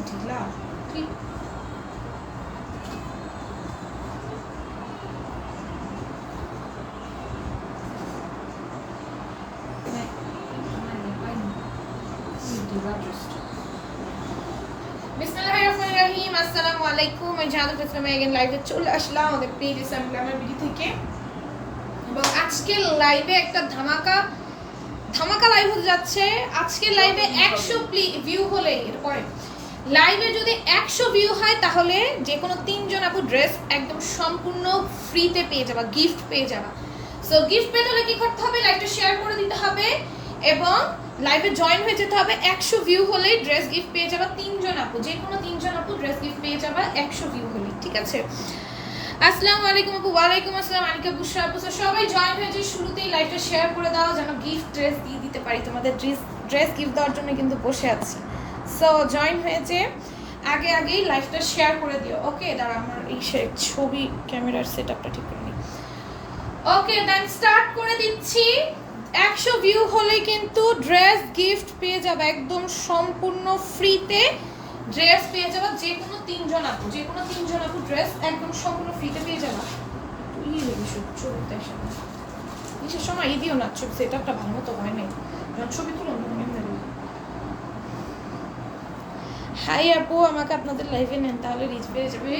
ঢিলা ঠিক বিসমিল্লাহিররহমানিররহিম। আসসালামু আলাইকুম। আমি জাহানাত ইসলাম এগেন লাইভে চলে আসলাম আমাদের পেজ ইসলাম আমার ভিডিও থেকে। এবং আজকে লাইভে একটা ধামাকা লাইভ হতে যাচ্ছে। আজকে লাইভে 100 ভিউ হলে এরপরে লাইভে যদি 100 ভিউ হয় তাহলে যে কোনো 3 জন আপু ড্রেস একদম সম্পূর্ণ ফ্রিতে পেয়ে যাবা, গিফট পেয়ে যাবা। সো গিফট পেতে হলে কি করতে হবে? লাইভটা শেয়ার করে দিতে হবে এবং লাইভে জয়েন হয়ে যেতে হবে। 100 ভিউ হলেই ড্রেস গিফট পেয়ে যাবা 3 জন আপু, যে কোনো 3 জন আপু ড্রেস গিফট পেয়ে যাবা 100 ভিউ হলেই, ঠিক আছে? আসসালামু আলাইকুম আপু। ওয়ালাইকুম আসসালাম আনিকা বুশরা আপু। সবাই জয়েন হয়ে যে শুরুতেই লাইভটা শেয়ার করে দাও যেন গিফট ড্রেস দিয়ে দিতে পারি। তোমাদের ড্রেস গিফট দেওয়ার জন্য কিন্তু বসে আছি। সো জয়েন হয়েছে আগেই লাইভটা শেয়ার করে দিও। ওকে, দাঁড়া আমার এই ছবি ক্যামেরার সেটআপটা ঠিক করে নিই। ওকে, দেন স্টার্ট করে দিচ্ছি। 100 ভিউ হলে কিন্তু ড্রেস গিফট পেয়ে যাবে একদম সম্পূর্ণ ফ্রিতে। ড্রেস পেয়ে যাবা যে কোনো 3 জন আপু, যে কোনো 3 জন আপু ড্রেস একদম সম্পূর্ণ ফ্রিতে পেয়ে যাবা। তুই ছবিতে এসে সময় দিও না, ছবি সেটআপটা ভালো মতো হয় নাই, ছবি তুলো না। হাই আপু, আমাকে আপনাদের লাইভে নেন তাহলে রিচ পেয়ে যাবে।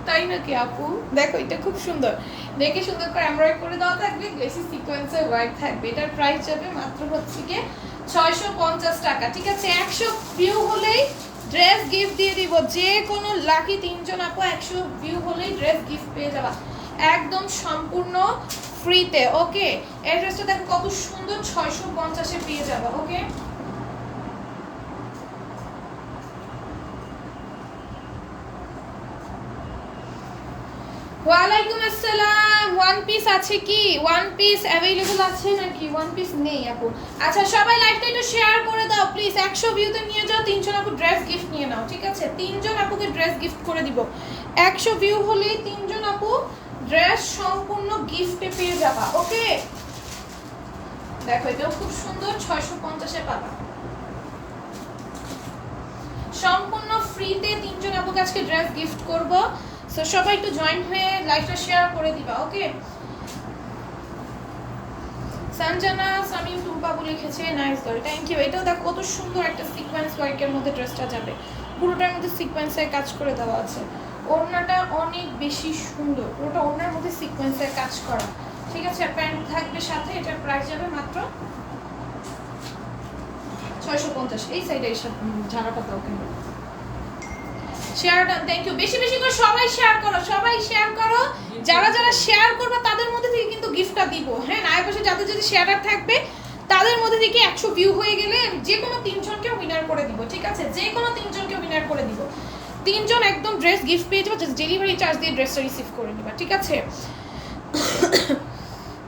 তাই নাকি আপু? দেখো এটা খুব সুন্দর, দেখে সুন্দর করে এমব্রয়ডারি করে দেওয়া থাকবে, গ্লেসি সিকোয়েন্সের ওয়ার্ক থাকবে। এটার প্রাইস যাবে মাত্র হচ্ছে কি 650 টাকা, ঠিক আছে? 100 ভিউ হলেই ড্রেস গিফট দিয়ে দিব। যে কোনো লাকি 3 জন আপু 100 ভিউ হলেই ড্রেস গিফট পেয়ে যাবা একদম সম্পূর্ণ ফ্রিতে। ওকে, এই ড্রেসটা দেখো কত সুন্দর, 650 এ পেয়ে যাবা। ওকে, ওয়ালাইকুম আসসালাম। ওয়ান পিস আছে কি? ওয়ান পিস অ্যাভেলেবল আছে নাকি? ওয়ান পিস নেই আপু। আচ্ছা, সবাই লাইভটা একটু শেয়ার করে দাও প্লিজ। 100 ভিউতে নিয়ে যাও 3 জন আপু ড্রেস গিফট নিয়ে নাও, ঠিক আছে? 3 জন আপুকে ড্রেস গিফট করে দিব। 100 ভিউ হলেই 3 জন আপু ড্রেস সম্পূর্ণ গিফটে পেয়ে যাবা। ওকে, দেখো এটাও খুব সুন্দর, 650 এ পাবা সম্পূর্ণ ফ্রিতে। 3 জন আপুকে আজকে ড্রেস গিফট করব। সো সবাই একটু জয়েন হয়ে লাইভটা শেয়ার করে দিবা। ওকে, সঞ্জনা সামিম টুম্পাবু লিখেছে নাইস গার্ল, থ্যাংক ইউ। এটাও দেখো কত সুন্দর একটা সিকোয়েন্স ওয়ার্কের মধ্যে ড্রেসটা যাবে, পুরোটার মধ্যে সিকোয়েন্সের কাজ করে দেওয়া আছে। ওড়নাটা অনেক বেশি সুন্দর, পুরোটা ওড়নার মধ্যে সিকোয়েন্সের কাজ করা, ঠিক আছে? প্যান্ট থাকবে সাথে। এটার প্রাইস যাবে মাত্র 650। এই সাইডে এসে ঝাড়াটা দাও কেন? Share done, thank you. বেশি বেশি করে সবাই শেয়ার করো, সবাই শেয়ার করো। যারা যারা শেয়ার করবে তাদের মধ্যে থেকে কিন্তু গিফটটা দিব। হ্যাঁ, না পাশে যাদের যদি শেয়ার থাকবে তাদের মধ্যে থেকে 100 ভিউ হয়ে গেলে যে কোনো 3 জনকে উইনার করে দিব, ঠিক আছে? যে কোনো 3 জনকে উইনার করে দিব। 3 জন একদম ড্রেস গিফট পেয়ে যাবে, জাস্ট ডেলিভারি চার্জ দিয়ে ড্রেসটা রিসিভ করে নিবা, ঠিক আছে?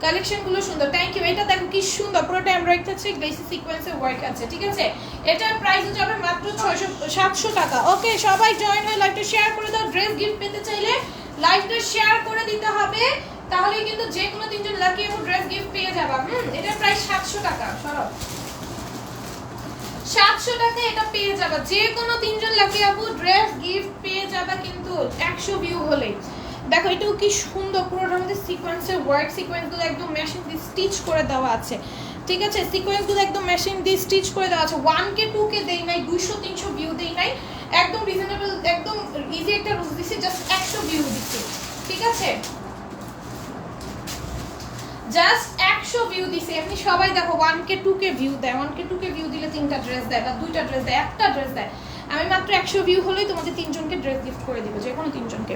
কালেকশনগুলো সুন্দর, থ্যাংক ইউ। এটা দেখো কি সুন্দর, পুরোটা এমব্রয়ডারি আছে, গ্লেসি সিকোয়েন্সের ওয়ার্ক আছে, ঠিক আছে? এটার প্রাইস যাবে মাত্র 700 টাকা। ওকে, সবাই জয়েন হয়ে লাইভটা শেয়ার করে দাও। ড্রেস গিফট পেতে চাইলে লাইভটা শেয়ার করে দিতে হবে, তাহলে কিন্তু যে কোনো 3 জন লাকি আপু ড্রেস গিফট পেয়ে যাবা। এটার প্রাইস 700 টাকা। সরো, 700 টাকা এটা পেয়ে যাবা। যে কোনো 3 জন লাকি আপু ড্রেস গিফট পেয়ে যাবা কিন্তু 100 ভিউ হলেই। দেখো এটাও কি সুন্দর, পুরোটার মধ্যে সিকোয়েন্সের ওয়ার্ক, সিকোয়েন্সগুলো একদম মেশিন দিয়ে স্টিচ করে দেওয়া আছে, ঠিক আছে? সিকোয়েন্সগুলো একদম মেশিন দিয়ে স্টিচ করে দেওয়া আছে। 1K 2K দেই নাই, 200-300 ভিউ দেই নাই, একদম রিজনেবল, একদম ইজি একটা রুজ দিছি, জাস্ট 100 ভিউ দিছি, ঠিক আছে? জাস্ট 100 ভিউ দিছি। আপনি সবাই দেখো 1K 2K ভিউ দেয়, 1K 2K ভিউ দিলে 3টা ড্রেস দেয় বা 2টা ড্রেস দেয়, একটা ড্রেস দেয়। আমি মাত্র 100 ভিউ হলেই তোমাদের 3 জনকে ড্রেস গিফট করে দিব, যে কোনো 3 জনকে।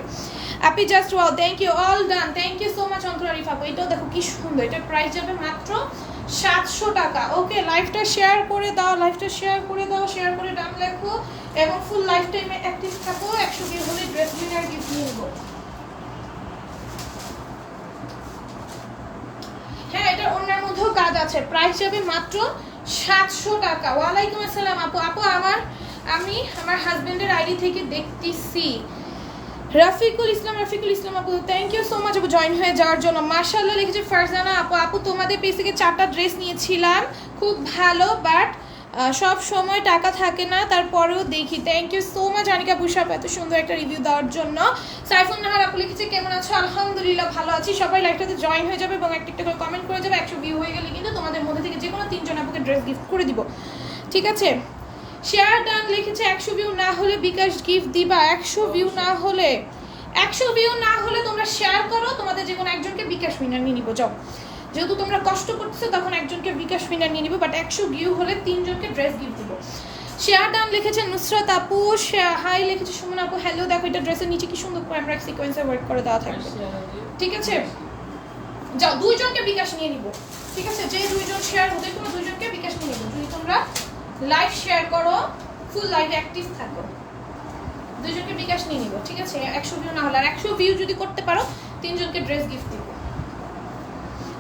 আপনি just wow, thank you, all done, thank you so much Antara Rifa আপু। এটাও দেখো কি সুন্দর, এটার প্রাইস যাবে মাত্র 700 টাকা। ওকে, লাইভটা শেয়ার করে দাও, লাইভটা শেয়ার করে দাও, শেয়ার করে নাম লেখো এবং ফুল লাইফ টাইমে অ্যাক্টিভ থাকো। 100 ভিউ হলে ড্রেস উইনার গিফট নিয়ে নেবো। হ্যাঁ, এটা অন্যের মধ্যেও কাজ আছে। প্রাইস যাবে মাত্র 700 টাকা। ওয়ালাইকুম আসসালাম আপু। আপু আমি আমার হাজবেন্ডের আইডি থেকে দেখতেছি। রাফিকুল ইসলাম আপু, থ্যাংক ইউ সো মাচ আপু জয়েন হয়ে যাওয়ার জন্য। মাশাআল্লাহ লিখেছে ফারজানা আপু। আপু তোমাদের পেজ থেকে 4টা ড্রেস নিয়েছিলাম, খুব ভালো, বাট সব সময় টাকা থাকে না, তারপরেও দেখি। Thank you so much Anika বুশাপ এত সুন্দর একটা রিভিউ দেওয়ার জন্য। সাইফুল নাহার আপু লিখেছে কেমন আছো? আলহামদুলিল্লাহ ভালো আছি। সবাই লাইভটাতে জয়েন হয়ে যাবে এবং একটা একটা করে কমেন্ট করে যাবে। 100 ভিউ হয়ে গেলে কিন্তু তোমাদের মধ্যে থেকে যে কোনো 3 জন আপুকে ড্রেস গিফট করে দিব, ঠিক আছে? শেয়ার ডান লিখেছে 100 ভিউ না হলে বিকাশ গিফট দিবা। 100 ভিউ না হলে তোমরা শেয়ার করো, তোমাদের যে কোনো একজনকে বিকাশ উইনার নিয়ে নিবো। যাও, যেহেতু তোমরা কষ্ট করতেছো তখন একজনকে বিকাশ উইনার নিয়ে নিবো, বাট 100 ভিউ হলে 3 জনকে ড্রেস গিফট দিব। শেয়ার ডান লিখেছে নুসরাত আপু, হাই লিখেছে সুমন আপু হ্যালো। দেখো এটা ড্রেসের নিচে কি সুন্দর করে আমরা সিকোয়েন্সে ওয়ার্ক করে দেওয়া থাকবে, ঠিক আছে? যাও 2 জনকে বিকাশ নিয়ে নিব, ঠিক আছে? যে 2 জন শেয়ার হবে কোনো 2 জনকে বিকাশ নিয়ে নিব। যদি তোমরা লাইভ শেয়ার করো, ফুল লাইভে অ্যাক্টিভ থাকো, 2 জনকে বিকাশ নিয়ে নিব, ঠিক আছে? 100 ভিউ না হলে, আর 100 ভিউ যদি করতে পারো 3 জনকে ড্রেস গিফট দিব।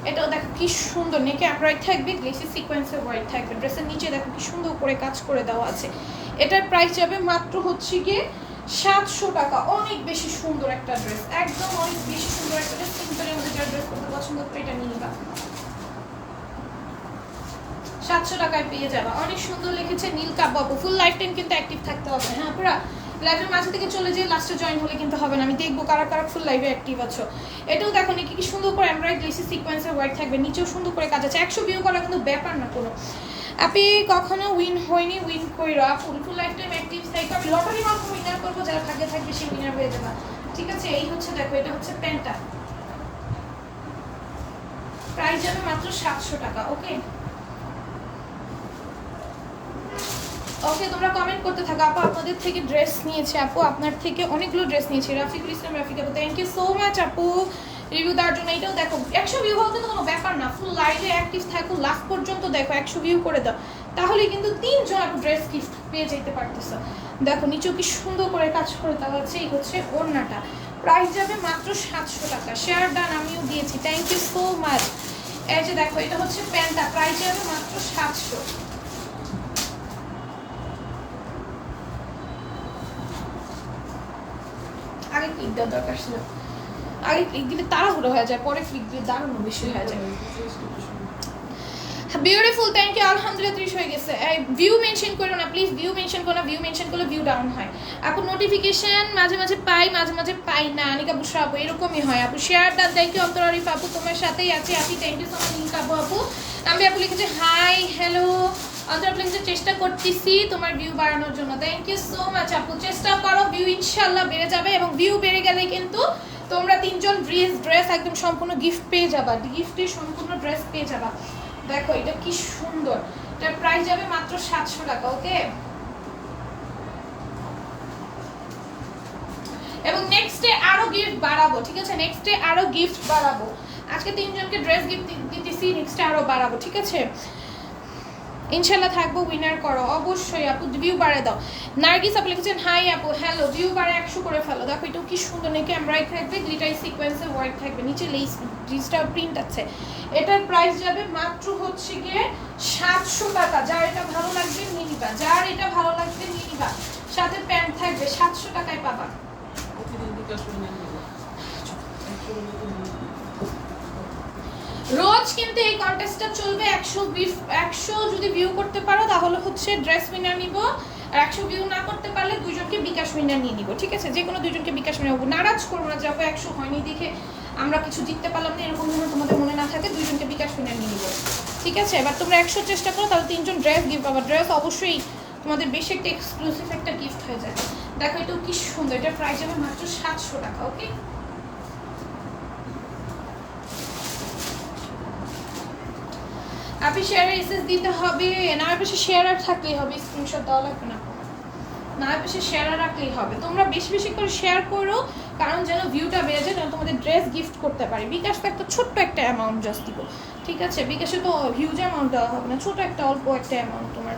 এটাও দেখো কি সুন্দর, নেকে আপরাইট থাকবে, গ্লেসি সিকোয়েন্সে ওয়ার্ক থাকবে। ড্রেসের নিচে দেখো কি সুন্দর করে কাজ করে দেওয়া আছে। এটার প্রাইস যাবে মাত্র হচ্ছে গিয়ে 700 টাকা। অনেক বেশি সুন্দর একটা ড্রেস, একদম অনেক বেশি সুন্দর একটা ড্রেস। সিম্পলের মধ্যে যারা ড্রেস করতে পছন্দ করে এটা নিয়ে নিবা, 700 টাকায় পেয়ে যাবা। অনেক সুন্দর লিখেছে নীল কাব্য আপু, ফুল লাইফ টাইম কিন্তু অ্যাক্টিভ থাকতে হবে। হ্যাঁ পুরা লাইভের মাঝে থেকে চলে যেয়ে লাস্টে জয়েন হলে কিন্তু হবে না, আমি দেখবো কারা কারা ফুল লাইভে অ্যাক্টিভ আছো। এটাও দেখো নাকি কি সুন্দর করে এমব্রয়ডারি গ্লেসি সিকোয়েন্সের ওয়ার্ক থাকবে, নিচেও সুন্দর করে কাজ আছে। 100 ভিউ করা কিন্তু ব্যাপার না কোনো। আপনি কখনো উইন হয়নি, উইন কইরা ফুল লাইফ টাইম অ্যাক্টিভ থাকবে। আমি লটারি মাধ্যমে উইনার করবো, যারা ভাগ্যে থাকবে সেই উইনার হয়ে যাবে, ঠিক আছে? এই হচ্ছে দেখো, এটা হচ্ছে প্যান্টটা, প্রাইস যাবে মাত্র 700 টাকা। ওকে ওকে, তোমরা কমেন্ট করতে থাকো। আপু আপনাদের থেকে ড্রেস নিয়েছে, আপু আপনার থেকে অনেকগুলো ড্রেস নিয়েছে। রাফিকুল ইসলাম, রাফিক আপু থ্যাংক ইউ সো মাচ আপু রিভিউ দেওয়ার জন্য। এটাও দেখো 100 ভিউ হওয়া কিন্তু কোনো ব্যাপার না, ফুল লাইভে অ্যাক্টিভ থাকো লাস্ট পর্যন্ত। দেখো 100 ভিউ করে দাও, তাহলে কিন্তু 3 জন আপু ড্রেস গিফট পেয়ে যেতে পারতেছো। দেখো নিচেও কি সুন্দর করে কাজ করে দেওয়া আছে। এই হচ্ছে ওড়নাটা, প্রাইস যাবে মাত্র 700 টাকা। শেয়ার ডান আমিও দিয়েছি, থ্যাংক ইউ সো মাচ। এই যে দেখো এটা হচ্ছে প্যান্টটা, প্রাইস যাবে মাত্র 700। আগে ক্লিক দেওয়ার দরকার ছিল, আগে ক্লিক দিলে তাড়াহুড়ো হয়ে যায়, পরে ক্লিক দিলে দারুণ বেশি হয়ে যায়। Beautiful, thank you. আলহামদুলিল্লাহ 30 হয়ে গেছে। ভিউ মেনশন করো না প্লিজ, ভিউ মেনশন করো না, ভিউ মেনশন করলে ভিউ ডাউন হয়। আপু নোটিফিকেশন মাঝে মাঝে পাই, মাঝে মাঝে পাই না। আনিকা বুশরা আপু এরকমই হয় আপু। Share done thank you. Antar Arif আপু তোমার সাথেই আছি আপনি, thank you so much. Link আপু আমি আপু লিখেছে হাই হ্যালো। অন্তর আপু লিখেছে চেষ্টা করতেছি তোমার ভিউ বাড়ানোর জন্য, থ্যাংক ইউ সো মাচ আপু। চেষ্টা করো, ভিউ ইনশাল্লাহ বেড়ে যাবে, এবং ভিউ বেড়ে গেলে কিন্তু তোমরা 3 জন ড্রেস একদম সম্পূর্ণ গিফট পেয়ে যাবা, গিফটে সম্পূর্ণ ড্রেস পেয়ে যাবা। দেখো এটা কি সুন্দর, এটার প্রাইস যাবে মাত্র 700 টাকা। ওকে, এবং নেক্সট ডে আরো গিফট বাড়াবো, ঠিক আছে? নেক্সট ডে আরো গিফট বাড়াবো। আজকে 3 জনকে ড্রেস গিফট দিতেছি, নেক্সট ডে আরো বাড়াবো, ঠিক আছে? ইনশাল্লাহ থাকবো, উইনার করো অবশ্যই আপু। ভিউ বাড়ায় দাও। নার্গিস আপু লিখেছেন হাই আপু হ্যালো, ভিউ বাড়ে 100 করে ফেলো। দেখো এটাও কি সুন্দর, নেকে এমব্রয়ডারি থাকবে, গ্লিটারি সিকোয়েন্সের ওয়ার্ক থাকবে, নিচে লেস ডিজিটাল প্রিন্ট আছে। এটার প্রাইস যাবে মাত্র হচ্ছে গিয়ে 700 টাকা। যার এটা ভালো লাগবে নিয়ে নিবা, যার এটা ভালো লাগবে নিয়ে নিবা। সাথে প্যান্ট থাকবে, 700 টাকায় পাবা। রোজ কিন্তু এই কন্টেস্টটা চলবে। 100 যদি ভিউ করতে পারো তাহলে হচ্ছে ড্রেস উইনার নিব, আর 100 ভিউ না করতে পারলে 2 জনকে বিকাশ উইনার নিয়ে নিব, ঠিক আছে? যে কোনো 2 জনকে বিকাশ উইনার নেবো। নারাজ করবো না, যাবো 100 হয়নি দেখে আমরা কিছু জিততে পারলাম না, এরকম যেন তোমাদের মনে না থাকে। 2 জনকে বিকাশ উইনার নিয়ে নিব, ঠিক আছে? এবার তোমরা 100 চেষ্টা করো, তাহলে 3 জন ড্রেস গিফট পাবা। ড্রেস অবশ্যই তোমাদের বেশি একটা এক্সক্লুসিভ একটা গিফট হয়ে যায়। দেখো এটাও কি সুন্দর, এটার প্রাইস যাবে মাত্র 700 টাকা। ওকে, আপনি শেয়ারে এসএস দিতে হবে না, আর পাশে শেয়ার আর থাকলেই হবে, স্ক্রিনশট দেওয়া লাগবে না, না পাশে শেয়ার রাখলেই হবে। তোমরা বেশি বেশি করে শেয়ার করো, কারণ যেন ভিউটা বেড়ে যায়, যেন তোমাদের ড্রেস গিফট করতে পারি। বিকাশ তো একটা ছোট্ট একটা অ্যামাউন্ট জাস্ট দিব, ঠিক আছে? বিকাশে তো হিউজ অ্যামাউন্ট দেওয়া হবে না, ছোট একটা অল্প একটা অ্যামাউন্ট তোমার,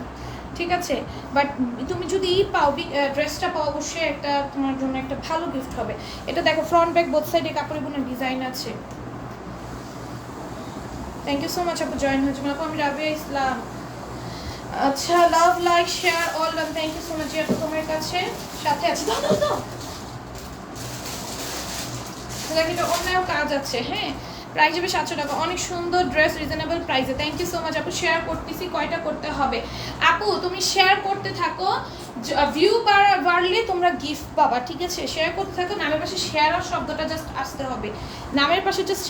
ঠিক আছে? বাট তুমি যদি পাও, ড্রেসটা পাও, অবশ্যই একটা তোমার জন্য একটা ভালো গিফট হবে। এটা দেখো ফ্রন্ট ব্যাক বোথ সাইডে কাপড়ে বোনা ডিজাইন আছে। থ্যাংক ইউ সো মাচ আপু জয়েন হয়েছে। আপু আমি রাবিয়া ইসলাম। আচ্ছা, love like share all done, thank you so much আপু তোমার কাছে সাথে আছে। দাও দাও দাও, এটা অন্যায় কাজ আছে। হ্যাঁ প্রাইস যাবে 700 টাকা। অনেক সুন্দর ড্রেস, রিজনেবল প্রাইসে। থ্যাংক ইউ সো মাচ আপু। শেয়ার করতেছি, কয়টা করতে হবে আপু? তুমি শেয়ার করতে থাকো, ভিউ বাড়লে তোমরা গিফট পাবা, ঠিক আছে? শেয়ার করতে থাকো, নামের পাশে শেয়ার শব্দটা জাস্ট আসতে হবে, নামের পাশে জাস্ট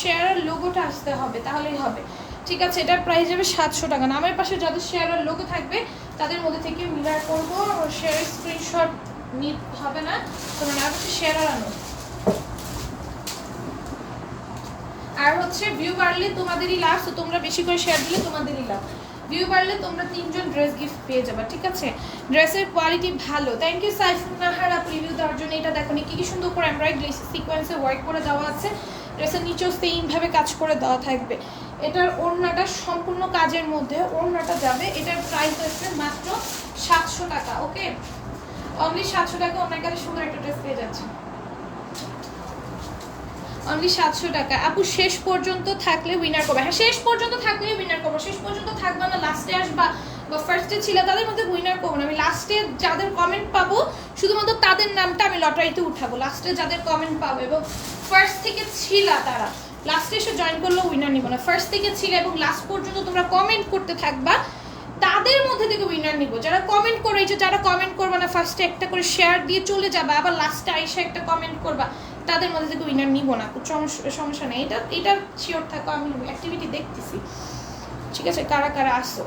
শেয়ার লোগোটা আসতে হবে, তাহলেই হবে, ঠিক আছে? এটার প্রাইস যাবে 700 টাকা। নামের পাশে যাদের শেয়ারের লোগো থাকবে তাদের মধ্যে থেকে মিলার করবো, শেয়ারের স্ক্রিনশট নিতে হবে না, তোমরা নামের পাশে শেয়ার আনো। আর হচ্ছে ভিউ বাড়লে তোমাদেরই লাভ, তো তোমরা বেশি করে শেয়ার দিলে তোমাদেরই লাভ। ভিউ বাড়লে তোমরা 3জন ড্রেস গিফট পেয়ে যাবে, ঠিক আছে? ড্রেসের কোয়ালিটি ভালো। থ্যাংক ইউ সাইফুন নাহার আপু রিভিউ দেওয়ার জন্য। এটা দেখো কি সুন্দর করে এমব্রয়ডারি গ্লেসি সিকোয়েন্সে ওয়ার্ক করে দেওয়া আছে। ড্রেসের নিচেও সেমভাবে কাজ করে দেওয়া থাকবে। এটার ওড়নাটা সম্পূর্ণ কাজের মধ্যে, ওড়নাটা যাবে। এটার প্রাইস হচ্ছে মাত্র 700 টাকা। ওকে, অনলি 700 টাকা অনেক কাছে সুন্দর একটা ড্রেস পেয়ে যাচ্ছে, অনলি 700 টাকা। আপু শেষ পর্যন্ত থাকলে উইনার করবে। হ্যাঁ, শেষ পর্যন্ত থাকলে উইনার করবো। শেষ পর্যন্ত থাকবা না, লাস্টে আসবা বা ফার্স্টে ছিল তাদের মধ্যে উইনার করবো না। আমি লাস্টে যাদের কমেন্ট পাবো শুধুমাত্র তাদের নামটা আমি লটারিতে উঠাবো। লাস্টে যাদের কমেন্ট পাবো এবং ফার্স্ট থেকে ছিল তারা লাস্টে এসে জয়েন করলেও উইনার নিব না। ফার্স্ট থেকে ছিল এবং লাস্ট পর্যন্ত তোমরা কমেন্ট করতে থাকবা, তাদের মধ্যে থেকে উইনার নিব। যারা কমেন্ট করে, এই যে যারা কমেন্ট করবা না, ফার্স্টে একটা করে শেয়ার দিয়ে চলে যাবা, আবার লাস্টে আইসা একটা কমেন্ট করবা, তাদের মধ্যে থেকে উইনার নিব না। সমস্যা নেই, এটা শিওর থাকো, আমি অ্যাক্টিভিটি দেখতেছি, ঠিক আছে? কারা কারা আসো।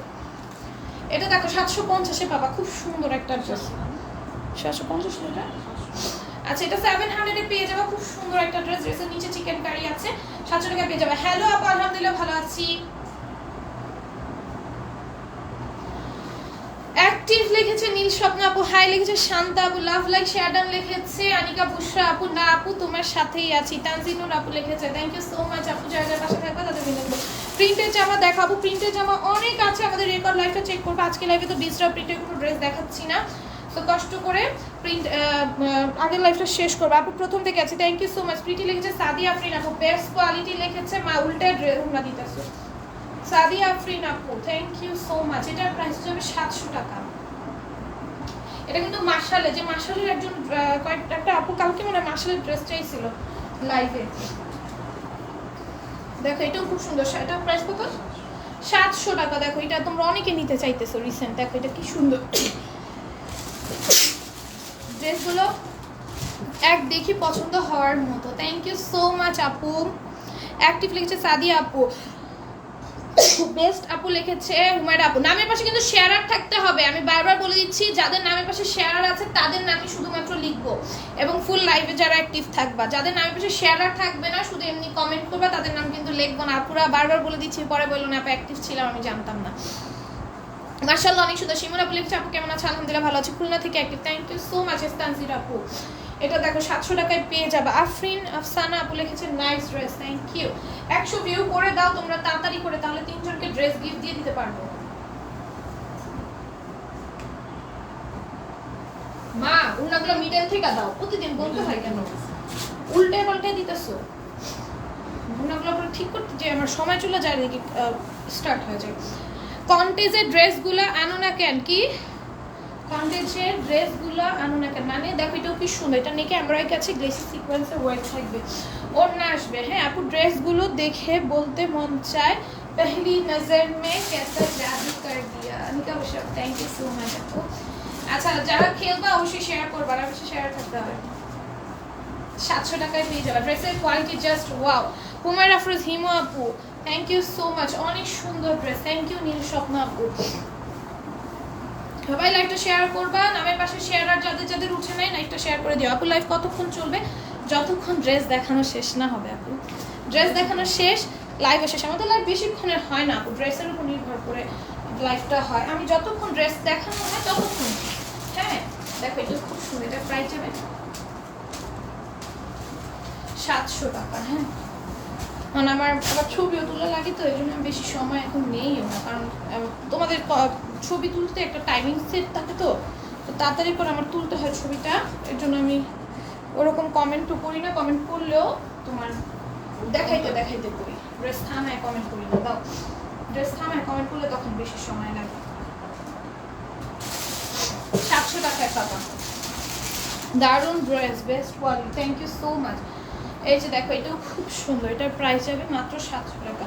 এটা দেখো 750-এ পাবা, খুব সুন্দর একটা ড্রেস। 750 টাকা। আচ্ছা, এটা 700-এ পেয়ে যাবে, খুব সুন্দর একটা ড্রেস। ড্রেসের নিচে চিকেন কারি আছে, 700 টাকা পেয়ে যাবে। হ্যালো আপু, আলহামদুলিল্লাহ ভালো আছি। অ্যাক্টিভ লিখেছে নীল স্বপ্ন আপু, হাই লিখেছে শান্তা আপু, লাভ লাইক শেয়ারডান লিখেছে আনিকা বুশরা আপু, না আপু তোমার সাথেই আছি। তানজিনুর আপু লিখেছে থ্যাংক ইউ সো মাচ আপু। যারা যারা পাশে থাকবে তাদের বিনোদন। প্রিন্টের জামা দেখাবো, প্রিন্টের জামা অনেক আছে, আমাদের রেকর্ড লাইভটা চেক করবো। আজকে লাইভে তো ডিজিটাল প্রিন্টের কোনো ড্রেস দেখাচ্ছি না, তো কষ্ট করে প্রিন্ট আগের লাইভটা শেষ করবো। আপু প্রথম থেকে আছে, thank you so much. Preeti লিখেছে সাদিয়া আফরিন আপু, বেস্ট কোয়ালিটি লিখেছে, মা উল্টা ড্রেস তোমরা দিতেছো। সাদিয়া আফরিন আপু থ্যাংক ইউ সো মাচ। এটার প্রাইস যাবে 700 টাকা। এটা কিন্তু মার্শালে, যে মার্শালের একজন কয়েকটা আপু কালকে মানে মার্শালের ড্রেস চাইছিল লাইভে, দেখো এটাও খুব সুন্দর। এটা প্রাইস কত? 700 টাকা। দেখো এটা তোমরা অনেকে নিতে চাইতেছো রিসেন্ট, দেখো এটা কি সুন্দর ড্রেসগুলো, এক দেখি পছন্দ হওয়ার মতো। থ্যাংক ইউ সো মাচ আপু। অ্যাক্টিভ লিখেছে সাদিয়া আপু, বেস্ট আপু লিখেছে হুমায়রা আপু। নামের পাশে কিন্তু শেয়ারার থাকতে হবে, আমি বারবার বলে দিচ্ছি, যাদের নামের পাশে শেয়ারার আছে তাদের নামই শুধুমাত্র লিখবো, এবং ফুল লাইভে যারা অ্যাক্টিভ থাকবা। যাদের নামের পাশে শেয়ারার থাকবে না, শুধু এমনি কমেন্ট করবা, তাদের নাম কিন্তু লিখবো না। আপুরা বারবার বলে দিচ্ছি, পরে বললো না আপু অ্যাক্টিভ ছিলাম আমি জানতাম না। মাশাআল্লাহ অনেক সুন্দর। শিমুল আপু লিখছে আপু কেমন আছে? আলহামদুলিল্লাহ ভালো আছি, খুলনা থেকে active. Thank you so much Tanjir আপু। এটা দেখো 700 টাকায় পেয়ে যাবে। আফরিন আফসানা আপু লিখেছে nice dress, thank you. 100 view করে দাও তোমরা তাড়াতাড়ি করে, তাহলে 3 জনকে ড্রেস গিফট দিয়ে দিতে পারবো। মা উনাগুলো মিডল থেকে দাও, প্রতিদিন বলতে হয় কেন? উল্টে পাল্টে দিতেছো উনাগুলো পরে ঠিক করতে যে আমার সময় চলে যায়, দেখি স্টার্ট হয়ে যায়। কন্টেজের ড্রেসগুলো আনো না কেন? কি কন্টেজের ড্রেসগুলো আনো না কেন মানে দেখো এটাও কি সুন্দর, এটা নেকে এমব্রয়ডারি আছে, গ্লেসি সিকোয়েন্সের ওয়ার্ক থাকবে, ওড়না আসবে। হ্যাঁ আপু ড্রেসগুলো দেখে বলতে মন চায় পহলি নজর মে কেসা জাদু কর দিয়া। নিকা বসে থ্যাংক ইউ সো মাচ আপু। আচ্ছা যারা খেলবা অবশ্যই শেয়ার করবা, আর অবশ্যই শেয়ার করতে হবে। 700 টাকায় পেয়ে যাবে। ড্রেসের quality just wow. Humaira Afroz Himu আপু থ্যাংক ইউ সো মাচ, অনেক সুন্দর ড্রেস। থ্যাংক ইউ নীল স্বপ্ন আপু। সবাই লাইভটা শেয়ার করবা, নামের পাশে শেয়ার, আর যাদের যাদের উঠে নাই লাইভটা শেয়ার করে দিও। আপু লাইভ কতক্ষণ চলবে? যতক্ষণ ড্রেস দেখানো শেষ না হবে আপু। ড্রেস দেখানো শেষ, লাইভে শেষ। আমাদের লাইভ বেশিক্ষণের হয় না আপু, ড্রেসের উপর নির্ভর করে লাইভটা হয়। আমি যতক্ষণ ড্রেস দেখানো হয় ততক্ষণ। হ্যাঁ দেখো এটা খুব সুন্দর, এটা প্রাইস যাবে 700 টাকা। হ্যাঁ কারণ আমার আবার ছবিও তুলে লাগে, তো এই জন্য বেশি সময় এখন নেইও না, কারণ তোমাদের ছবি তুলতে একটা টাইমিং সেট থাকে, তো তাড়াতাড়ি করে আমার তুলতে হয় ছবিটা, এর জন্য আমি ওরকম কমেন্টও করি না। কমেন্ট করলেও তোমার দেখাইতে করি, ড্রেস থামায় কমেন্ট করি না। দাও ড্রেস থামায় কমেন্ট করলে তখন বেশি সময় লাগে। 700 টাকায় পাবা, দারুণ dress, best quality. Thank you so much. এই যে দেখো এটাও খুব সুন্দর, এটার প্রাইস যাবে মাত্র 700 টাকা।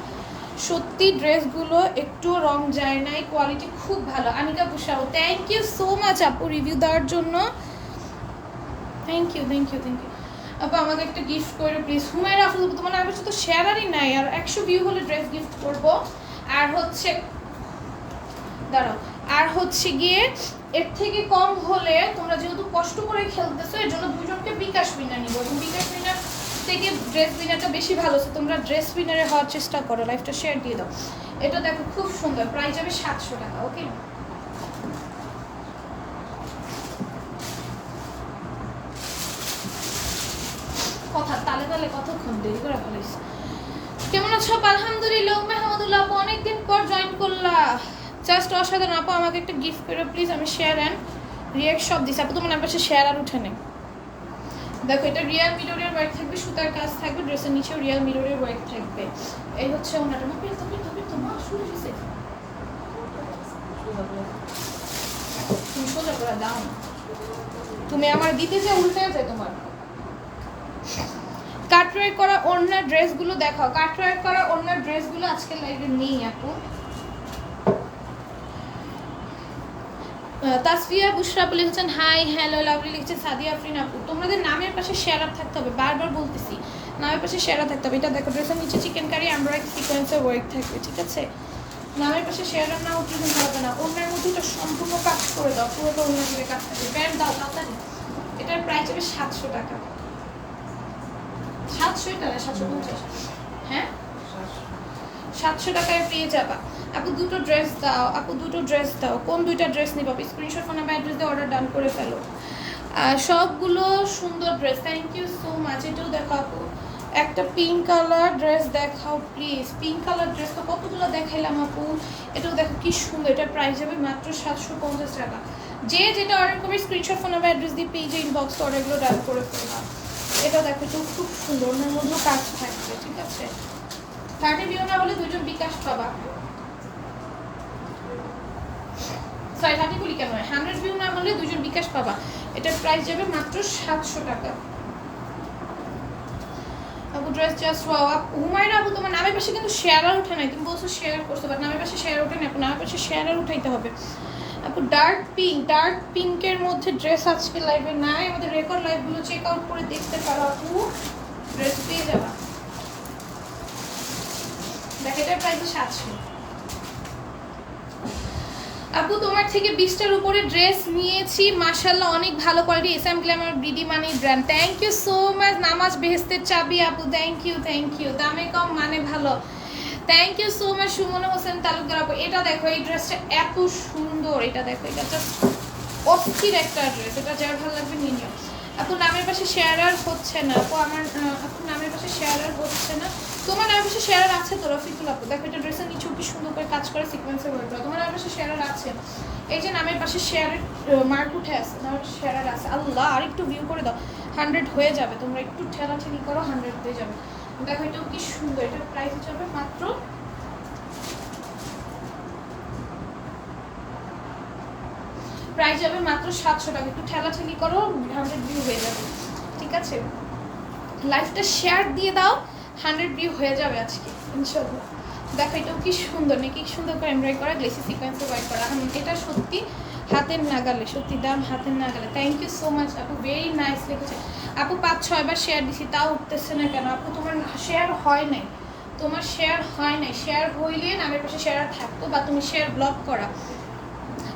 সত্যি ড্রেসগুলো একটু রং যায় নাই, কোয়ালিটি খুব ভালো। আনিকা বুসাও থ্যাংক ইউ সো মাচ আপু রিভিউ দেওয়ার জন্য, thank you thank you thank you আপু। আমাকে একটা গিফট করে প্লিজ। হুমায়রা আপু তোমার আমার তো শেয়ারারই নাই, আর 100 ভিউ হলে ড্রেস গিফট করব। আর হচ্ছে দাঁড়াও, আর হচ্ছে গিয়ে এর থেকে কম হলে তোমরা যেহেতু কষ্ট করে খেলতেছো এর জন্য দুজনকে বিকাশ উইনার নিব, এবং বিকাশ উইনার থেকে ড্রেস উইনারটা বেশি ভালো আছে। তোমরা ড্রেস উইনারে হওয়ার চেষ্টা করো, লাইফটা শেয়ার দিয়ে দাও। এটা দেখো খুব সুন্দর, প্রাইস যাবে 700 টাকা। ওকে, কথা তালে তালে কতক্ষণ দেরি করে ফেলেছি। কেমন আছো? আলহামদুলিল্লাহ। মেহমুদুল্লাহ আপু অনেকদিন পর জয়েন করলা, জাস্ট অসাধারণ আপু। আমাকে একটা গিফট করো প্লিজ। আমি শেয়ার অ্যান্ড রিয়াক্ট সব দিচ্ছি আপু, তোমার পাশে শেয়ার আর উঠে নেই। দেখো এটা রিয়াল মিররের ওয়ার্ক থাকবে, সুতার কাজ থাকবে, ড্রেসের নিচেও রিয়াল মিররের ওয়ার্ক থাকবে। এই হচ্ছে ওনাটা। তোমার শুরু হয়েছে, তুমি সোজা করে দাও না, তুমি আমার দিতে যে উল্টে যায় তোমার। কাটওয়ার্ক করা ওড়নার ড্রেসগুলো দেখাও। কাটওয়ার্ক করা ওড়নার ড্রেসগুলো আজকে লাইভে নেই আপু। তাসফিয়া বুশরা আপু লিখেছেন হাই হ্যালো লাভলি, লিখছে সাদিয়া আফরিন আপু। তোমাদের নামের পাশে শেয়ার আপ থাকতে হবে, বারবার বলতেছি নামের পাশে শেয়ার আপ থাকতে হবে। এটা দেখো ড্রেসের নিচে চিকেন কারি এমব্রয়ডারি সিকোয়েন্সের ওয়ার্ক থাকবে, ঠিক আছে? নামের পাশে শেয়ার আপ না উঠলে কিন্তু হবে না। ওড়নার মধ্যে এটা সম্পূর্ণ কাজ করে দাও, পুরোটা ওড়না জুড়ে কাজ থাকবে। প্যান্ট দাও তাড়াতাড়ি। এটার প্রাইস হবে 700 টাকা। 700 এটা না 750, হ্যাঁ 700 টাকায় পেয়ে যাবা। আপু দুটো ড্রেস দাও, আপু দুটো ড্রেস দাও। কোন দুইটা ড্রেস নিবা? স্ক্রিনশট ফোন নাম্বার অ্যাড্রেস দিয়ে অর্ডার ডান করে ফেলো। সবগুলো সুন্দর dress, thank you so much. এটাও দেখো আপু, একটা পিঙ্ক কালার ড্রেস দেখাও প্লিজ। পিঙ্ক কালার ড্রেস তো কতগুলো দেখাইলাম আপু। এটাও দেখো কি সুন্দর, এটার প্রাইস যাবে মাত্র 750 টাকা। যে যেটা অর্ডার করবে স্ক্রিনশট ফোন নাম্বার অ্যাড্রেস দিয়ে পেজে ইনবক্স অর্ডারগুলো ডান করে ফেলবা। এটা দেখো এটাও খুব সুন্দর, ওনার মধ্যেও কাজ থাকবে, ঠিক আছে? 30 ভিউ না হলে দুজন বিকাশ পাবা। সরি 30 বলি কেন, 100 ভিউ না হলে দুজন বিকাশ পাবা। এটার প্রাইস যাবে মাত্র 700 টাকা। আপু ড্রেস জাস্ট ওয়াও। হুমায়রা আপু তোমার নামের পাশে কিন্তু শেয়ার আর উঠে নাই, তুমি বলছো শেয়ার করতে, বাট নামের পাশে শেয়ার উঠে না আপু, নামের পাশে শেয়ার আর উঠাইতে হবে আপু। ডার্ক পিঙ্কের মধ্যে ড্রেস আজকে লাইভে নাই, আমাদের রেকর্ড লাইভগুলো চেক আউট করে দেখতে পারো আপু, ড্রেস পেয়ে যাবা। দেখ এটার প্রাইস 700। আপু তোমার থেকে 20টার উপরে ড্রেস নিয়েছি, মাশাআল্লাহ অনেক ভালো quality, SM glamour BD money brand. Thank you so much. নামাজ বেহেস্তের চাবি আপু, থ্যাংক ইউ থ্যাংক ইউ। দামে কম মানে ভালো, thank you so much. Sumona Hossain Talukdar আপু, এটা দেখো এই ড্রেসটা এত সুন্দর, এটা দেখো এটা জাস্ট অস্থির একটা ড্রেস, এটা যার ভালো লাগবে নিয়ে নিও আপু। নামের পাশে শেয়ার আর হচ্ছে না আপু, আমার আপু নামের পাশে শেয়ার আর হচ্ছে না। তোমার নামের পাশে শেয়ার আর আছে তো রফিকুল আপু, দেখো এটা ড্রেসের নিচেও কি সুন্দর করে কাজ করে সিকোয়েন্সের ওয়ার্ক করা। তোমার নামের পাশে শেয়ার আর আছে, এই যে নামের পাশে শেয়ারের মার্ক উঠে আছে, নামের পাশে শেয়ার আর আছে। আল্লাহ আর একটু ভিউ করে দাও, 100 হয়ে যাবে। তোমরা একটু ঠেলাঠেলি করো, 100 হয়ে যাবে। দেখো এটাও কি সুন্দর, এটার প্রাইস যাবে মাত্র প্রাইস যাবে মাত্র 700 টাকা। একটু ঠেলাঠেলি করো, 100 ভিউ হয়ে যাবে, ঠিক আছে? লাইভটা শেয়ার দিয়ে দাও, 100 ভিউ হয়ে যাবে আজকে ইনশাআল্লাহ। দেখো এটাও কি সুন্দর, নাকি সুন্দর করে এমব্রয়ডারি করা, গ্লেসি সিকোয়েন্সে ওয়ার্ক করা। এটা সত্যি হাতের নাগালে, সত্যি দাম হাতের নাগালে। থ্যাংক ইউ সো মাচ আপু, ভেরি নাইস লিখেছে আপু। 5-6 বার শেয়ার দিছি তাও উঠতেছে না কেন আপু? তোমার শেয়ার হয় নাই, তোমার শেয়ার হয় নাই। শেয়ার হইলে নামের পাশে শেয়ার থাকতো, বা তুমি শেয়ার ব্লক করা।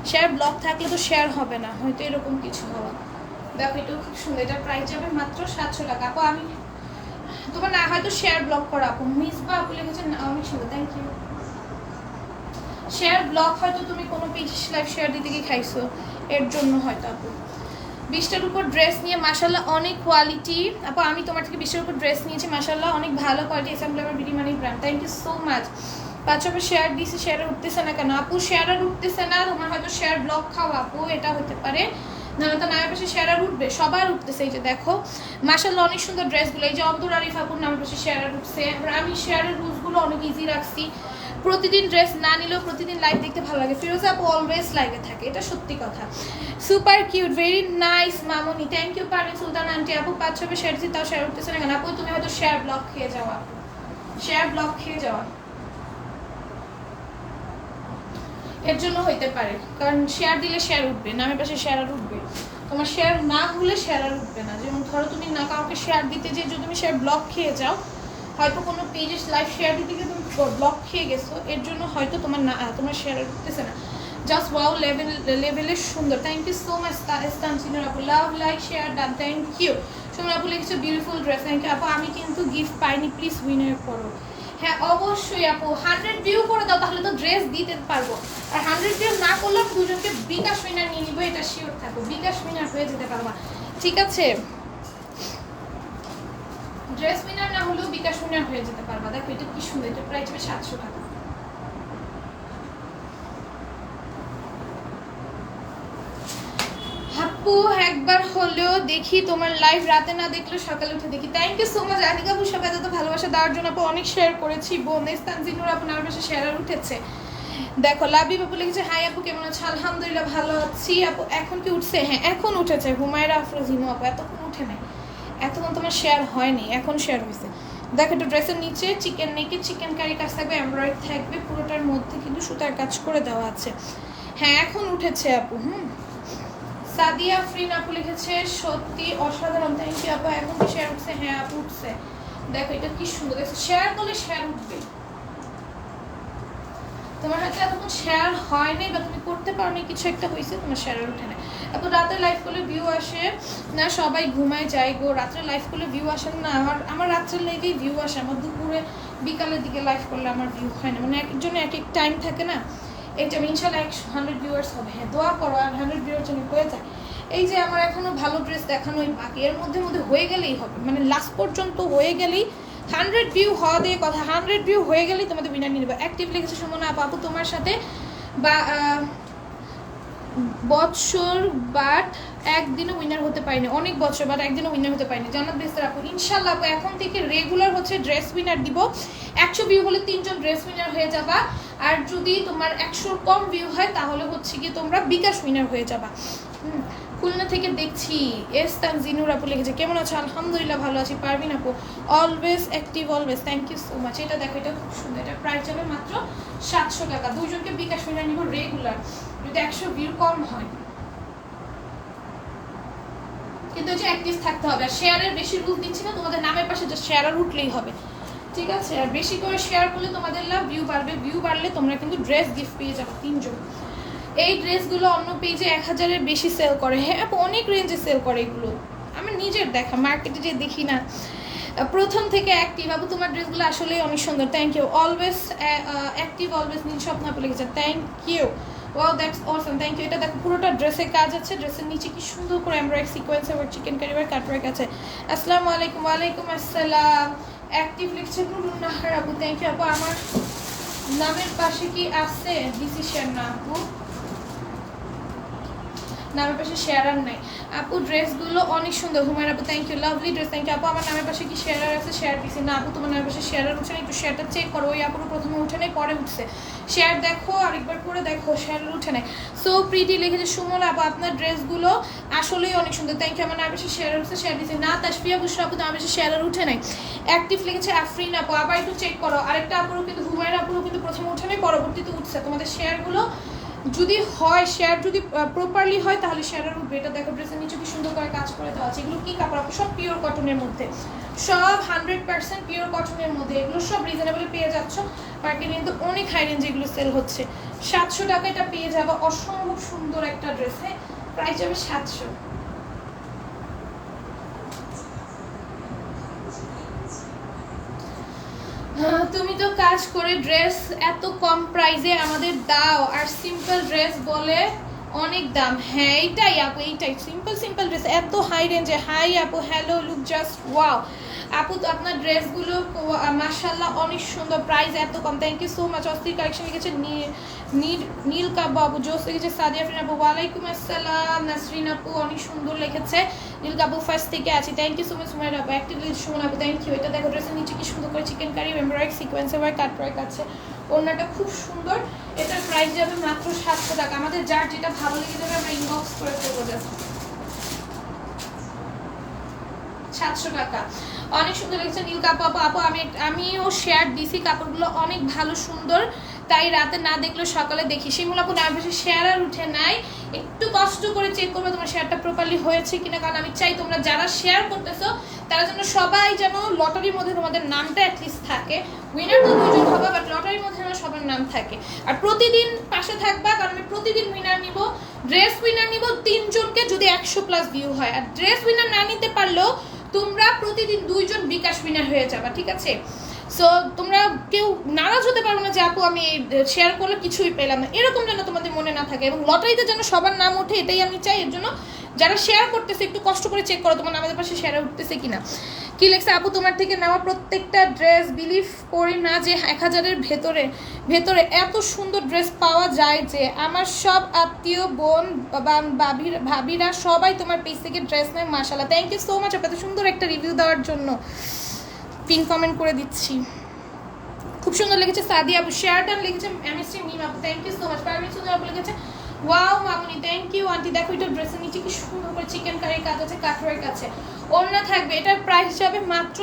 শেয়ার ব্লক থাকলে তো শেয়ার হবে না, হয়তো এরকম কিছু হওয়া। দেখো এটাও খুব সুন্দর, এটার প্রাইস যাবে মাত্র 700 টাকা আপু। আমি তোমার না হয়তো শেয়ার ব্লক করা আপু। মিসবা আপু লিখেছেন অনেক সুন্দর, থ্যাংক ইউ। শেয়ার ব্লক হয়তো তুমি কোনো পেজ লাইভ শেয়ার দিতে গিয়ে খাইছো, এর জন্য হয়তো আপু। 20টার উপর ড্রেস নিয়ে মাশাআল্লাহ অনেক কোয়ালিটি আপু। আমি তোমার থেকে 20টার উপর ড্রেস নিয়েছি, মাশাআল্লাহ অনেক ভালো quality, SM glamour BD money brand. Thank you so much. 5 share দিয়েছি, শেয়ার উঠতেছে না কেন আপু? শেয়ার আর উঠতেছে না, তোমার হয়তো শেয়ার ব্লক খাও আপু, এটা হতে পারে। নাহলে তো নামের পাশে শেয়ার আর উঠবে, সবার উঠতেছে। এই যে দেখো মাশাআল্লাহ অনেক সুন্দর ড্রেসগুলো, এই যে আব্দুল আরিফ আপুর নামের পাশে শেয়ার আর উঠছে। আমি শেয়ারের রুলসগুলো অনেক ইজি রাখছি, প্রতিদিন ড্রেস না নিলেও প্রতিদিন লাইভ দেখতে ভালো লাগে। ফিরোজা আপু অলওয়েজ লাইভে থাকে, এটা সত্যি কথা। সুপার কিউট, ভেরি নাইস মামনি, thank you Parvin Sultan aunty. আপু 5-6 শেয়ার দিচ্ছি তাও শেয়ার উঠতেছে না কেন? আপু তুমি হয়তো শেয়ার ব্লক খেয়ে যাওয়া, শেয়ার ব্লক খেয়ে যাওয়া এর জন্য হইতে পারে, কারণ শেয়ার দিলে শেয়ার উঠবে, নামের পাশে শেয়ার আর উঠবে। তোমার শেয়ার না হলে শেয়ার আর উঠবে না। যেমন ধরো তুমি না কাউকে শেয়ার দিতে যে যদি তুমি শেয়ার ব্লক খেয়ে যাও, হয়তো কোনো পেজে লাইভ শেয়ার দিতে গিয়ে তুমি ব্লক খেয়ে গেছো, এর জন্য হয়তো তোমার না তোমার শেয়ার আর উঠতেছে না। জাস্ট ওয়াও লেভেলের সুন্দর, thank you so much Tansinur আপু, love like share done, thank you. Suman আপু লিখেছো বিউটিফুল ড্রেস, থ্যাংক ইউ আপু। আমি কিন্তু গিফট পাইনি, প্লিজ উইনার করো। হ্যাঁ অবশ্যই আপু, 100 ভিউ করে দাও, তাহলে তো ড্রেস দিতে পারবো। আর 100 ভিউ না করলাম দুজনকে বিকাশ উইনার নিয়ে নিবো, এটা শিওর থাকবো, বিকাশ উইনার হয়ে যেতে পারবা, ঠিক আছে? ড্রেস উইনার না হলেও বিকাশ উইনার হয়ে যেতে পারবা। দেখো এটা কি সুন্দর, এটা প্রাইস হবে 700 টাকা। আপু একবার হলেও দেখি তোমার লাইভ, রাতে না দেখলেও সকালে উঠে দেখি। Thank you so much Anika আপু, সবাই এত ভালোবাসা দেওয়ার জন্য। আপু অনেক শেয়ার করেছি, বোনেস তানজিনুর আপু নামের পাশে শেয়ার আর উঠেছে। দেখো লাবিব আপু লিখেছে হাই আপু কেমন আছো? আলহামদুলিল্লাহ ভালো আছি আপু। এখন কি উঠছে? হ্যাঁ এখন উঠেছে। হুমায়রা আফরোজ হিমু আপু এতক্ষণ উঠে নাই, এতক্ষণ তোমার শেয়ার হয়নি, এখন শেয়ার হয়েছে। দেখো একটু ড্রেসের নিচে চিকেন নেকি চিকেন কারি কাজ থাকবে, এমব্রয়ডারি থাকবে, পুরোটার মধ্যে কিন্তু সুতার কাজ করে দেওয়া আছে। হ্যাঁ এখন উঠেছে আপু। সাদিয়া আফরিন আপু লিখেছে সত্যি অসাধারণ, থ্যাংক ইউ আপু। এখন কি শেয়ার উঠছে? হ্যাঁ আপু উঠছে। দেখো এটা কি সুন্দর, দেখছো শেয়ার করলে শেয়ার উঠবে। তোমার হয়তো এতক্ষণ শেয়ার হয়নি বা তুমি করতে পারোনি, কিছু একটা হয়েছে, তোমার শেয়ার উঠে না। আপু রাতে লাইভ করলে ভিউ আসে না? সবাই ঘুমায় যায় গো, রাত্রে লাইভ করলে ভিউ আসে না। আমার রাত্রের লাইভেই ভিউ আসে, আমার দুপুরে বিকালের দিকে লাইভ করলে আমার ভিউ হয় না, মানে একজনের এক এক টাইম থাকে না। এটা আমি ইনশাল্লাহ 100 ভিউয়ার্স হবে। হ্যাঁ দোয়া করো, আর 100 ভিউয়ার্স যেন হয়ে যায়। এই যে আমার এখনো ভালো ড্রেস দেখানোই বাকি, এর মধ্যে হয়ে গেলেই হবে, মানে লাস্ট পর্যন্ত হয়ে গেলেই 100 ভিউ হওয়া দিয়ে কথা, 100 ভিউ হয়ে গেলেই তোমাদের উইনার নিয়ে নেবে। অ্যাক্টিভ লিখেছে সুমনা আপু, আপু তোমার সাথে বা বছর বাট একদিনও উইনার হতে পারিনি, অনেক বছর বাট একদিনও উইনার হতে পারিনি। জান্নাত বেস্তার আপু ইনশাল্লাহ আপু এখন থেকে রেগুলার হচ্ছে ড্রেস উইনার দিব। 100 ভিউ হলে 3 জন ড্রেস উইনার হয়ে যাবা, আর যদি তোমার 100 কম ভিউ হয় তাহলে হচ্ছে কি তোমরা বিকাশ উইনার হয়ে যাবা। খুলনা থেকে দেখছি। এস তানজিনুর আপু লিখেছে কেমন আছো? আলহামদুলিল্লাহ ভালো আছি। পারভিন আপু always active always, thank you so much. এটা দেখো এটা খুব সুন্দর, এটা প্রাইস যাবে মাত্র 700 টাকা। দুজনকে বিকাশ উইনার নিব রেগুলার, যদি 100 ভিউ কম হয়, কিন্তু হচ্ছে অ্যাক্টিভ থাকতে হবে। আর শেয়ারের বেশি রুল দিচ্ছি না, তোমাদের নামের পাশে যে শেয়ার আর উঠলেই হবে, ঠিক আছে? আর বেশি করে শেয়ার করলে তোমাদের লাভ, ভিউ বাড়বে, ভিউ বাড়লে তোমরা কিন্তু ড্রেস গিফট পেয়ে যাবে 3 জন। এই ড্রেসগুলো অন্য পেজে 1000-এর বেশি সেল করে। হ্যাঁ অনেক রেঞ্জে সেল করে এগুলো, আমার নিজের দেখা, মার্কেটে যে দেখি না। প্রথম থেকে অ্যাক্টিভ আপু, তোমার ড্রেসগুলো আসলে অনেক সুন্দর, thank you. Always active always Nil Swapno আপু লিখেছে, thank you. Wow that's awesome, thank you. এটা দেখো পুরোটা ড্রেসের কাজ আছে, ড্রেসের নিচে কি সুন্দর করে এমব্রয়ডারি সিকোয়েন্স এবং চিকেন কারি ওয়ার্ক কাটওয়ার্ক আছে। আসসালামু আলাইকুম। ওয়ালাইকুম আসসালাম। অ্যাক্টিভ লিখছে নুরুন নাহার আপু, থ্যাংক ইউ আপু। আমার নামের পাশে কি আছে ডিসিশন না আপু? নামের পাশে শেয়ার আর নাই আপু। ড্রেসগুলো অনেক সুন্দর। হুমায়রা আপু thank you, lovely dress, thank you আপু। আমার নামের পাশে কি শেয়ার আছে? শেয়ার দিছি না আপু, তোমার নামের পাশে শেয়ার আর উঠছে না, একটু শেয়ারটা চেক করো। ওই আপুর প্রথমে উঠে নেই, পরে উঠছে। শেয়ার দেখো আরেকবার করে দেখো, শেয়ার উঠে নেয়। সো প্রিটি লিখেছে সুমন আপু আপনার ড্রেসগুলো আসলেই অনেক সুন্দর, থ্যাংক ইউ। আমার নামের পাশে শেয়ার উঠছে, শেয়ার দিছি না। তাসফিয়া বুশরা আপু নামের পাশে শেয়ার আর উঠে নাই। অ্যাক্টিভ লিখেছে আফরিন আপু, আবার একটু চেক করো। আরেকটা আপুরও কিন্তু হুমায়রা আপুরও কিন্তু প্রথমে উঠে নেই, পরবর্তীতে উঠছে। তোমাদের শেয়ারগুলো যদি হয়, শেয়ার যদি প্রপারলি হয় তাহলে শেয়ারের উঠবে। এটা দেখো ড্রেসের নিচে কি সুন্দর করে কাজ করে দেওয়া আছে। এগুলো কি কাপড় আপু? সব পিওর কটনের মধ্যে, সব 100% পিওর কটনের মধ্যে। এগুলো সব রিজনেবলে পেয়ে যাচ্ছ, মার্কেটে কিন্তু অনেক হাই রেঞ্জে এগুলো সেল হচ্ছে। 700 টাকা এটা পেয়ে যাবো, অসম্ভব সুন্দর একটা ড্রেস। হ্যাঁ প্রাইস যাবে 700। তুমি তো কাজ করে ড্রেস এত কম প্রাইসে আমাদের দাও, আর সিম্পল ড্রেস বলে অনেক দাম। হ্যাঁ এইটাই আপু, এইটাই সিম্পল ড্রেস এত হাই রেঞ্জে। হাই আপু, হ্যালো, লুক জাস্ট ওয়াও। আপু তো আপনার ড্রেসগুলো মাশাআল্লাহ অনেক সুন্দর, প্রাইস এত কম, থ্যাংক ইউ সো মাচ। অস্থির কালেকশন লিখেছে নীল কাব্য আপু, জোস লিখেছে সাদিয়া ফ্রিন আপু, ওয়ালাইকুম আসসালাম। নাসরিন আপু অনেক সুন্দর লিখেছে, নীল কাব্য ফার্স্ট থেকে আছে, thank you so much. Sumaira আপু অ্যাক্টিভলি সুমন আপু থ্যাংক ইউ। এটা দেখো ড্রেসের নিচে কি সুন্দর করে চিকেন কারি এমব্রয়ডারি সিকোয়েন্সের ওয়ার্ক কাটওয়ার্ক আছে, ওড়নাটা খুব সুন্দর, এটার প্রাইস যাবে মাত্র 700 টাকা। আমাদের যার যেটা ভালো লেগে যাবে আমরা ইনবক্স করে দেবো, জাস্ট 700 টাকা। অনেক সুন্দর লেগেছে নীল কাপড় আপু। আপু আমিও শেয়ার দিছি, কাপড়গুলো অনেক ভালো সুন্দর, তাই রাতে না দেখলেও সকালে দেখি। শিমুল আপু না বেশি শেয়ার আর উঠে নাই, একটু কষ্ট করে চেক করবে তোমার শেয়ারটা প্রপারলি হয়েছে কিনা, কারণ আমি চাই তোমরা যারা শেয়ার করতেছো তারা যেন সবাই যেন লটারির মধ্যে তোমাদের নামটা অ্যাটলিস্ট থাকে। উইনার তো 2 জন হবে, বাট লটারির মধ্যে যেন সবার নাম থাকে। আর প্রতিদিন পাশে থাকবা, কারণ আমি প্রতিদিন উইনার নিব, ড্রেস উইনার নিব 3 জনকে যদি 100+ ভিউ হয়। আর ড্রেস উইনার না নিতে পারলেও তোমরা প্রতিদিন 2 জন বিকাশ উইনার হয়ে যাবা, ঠিক আছে? সো তোমরা কেউ নারাজ হতে পারো না যে আপু আমি শেয়ার করলে কিছুই পেলাম না, এরকম যেন তোমাদের মনে না থাকে। এবং লটারিতে যেন সবার নাম ওঠে, এটাই আমি চাই। এর জন্য যারা শেয়ার করতেছে একটু কষ্ট করে চেক করো তোমার নামের পাশে শেয়ার উঠতেছে কিনা। কি লেখছে আপু, তোমার থেকে নেওয়া প্রত্যেকটা ড্রেস বিলিভ করি না যে 1000-এর ভেতরে এত সুন্দর ড্রেস পাওয়া যায়, যে আমার সব আত্মীয় বোন ভাবিরা সবাই তোমার পেজ থেকে ড্রেস নেয়। মাশাআল্লাহ, থ্যাংক ইউ সো মাচ আপনাদের সুন্দর একটা রিভিউ দেওয়ার জন্য। পিন কমেন্ট করে দিচ্ছি, খুব সুন্দর লেগেছে। সাদিয়া আপু শেয়ারডান লিখেছে, এমএসটি মিম আপু thank you so much. Parmin সুন্দর আপু লিখেছে wow Mamuni thank you aunty. দেখো এটা ড্রেসের নিচে কি সুন্দর করে চিকেন কারির কাজ আছে, কাটওয়ার্ক কাছে ওড়না থাকবে। এটার প্রাইস যাবে মাত্র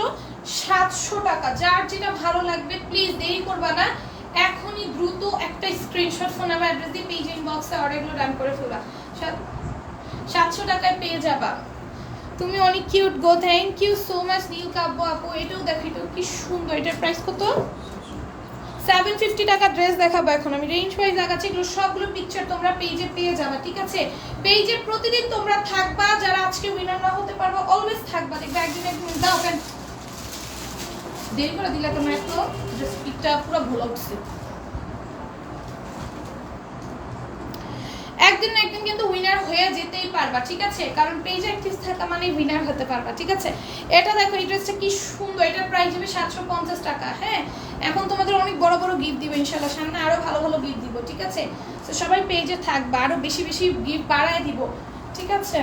700 টাকা। যার যেটা ভালো লাগবে প্লিজ দেরি করবা না, এখনই দ্রুত একটা স্ক্রিনশট ফোন নাম্বার অ্যাড্রেস দিয়ে পেজ ইনবক্সে অর্ডারগুলো ডান করে ফেলবা, 700 টাকায় পেয়ে যাবা। তুমি অনেক কিউট গো, thank you so much Nil Kabbo আপু। এটাও দেখো, এটাও কি সুন্দর। এটার প্রাইস কত? 750 টাকা ড্রেস দেখাবো এখন আমি, রেঞ্জ ওয়াইজ দেখাচ্ছি, এগুলো সবগুলো পিকচার তোমরা পেজে পেয়ে যাবে, ঠিক আছে? পেজে প্রতিদিন তোমরা থাকবা, যারা আজকে উইনার না হতে পারবা অলওয়েজ থাকবা, দেখবে একদিন দাও কেন দেরি করে দিলে তোমরা একটু ড্রেস পিকটা পুরো ভুল উঠছে। একদিন না একদিন কিন্তু উইনার হয়ে যেতেই পারবা, ঠিক আছে? কারণ পেজে অ্যাক্টিভ থাকা মানে উইনার হতে পারবা, ঠিক আছে? এটা দেখো, এই ড্রেসটা কি সুন্দর, এটার প্রাইস হবে 750 টাকা। হ্যাঁ, এখন তোমাদের অনেক বড় বড় গিফট দিব ইনশাআল্লাহ, সামনে আরো ভালো ভালো গিফট দিব, ঠিক আছে? তো সবাই পেজে থাকবা, আরো বেশি বেশি গিফট বাড়ায় দিব, ঠিক আছে?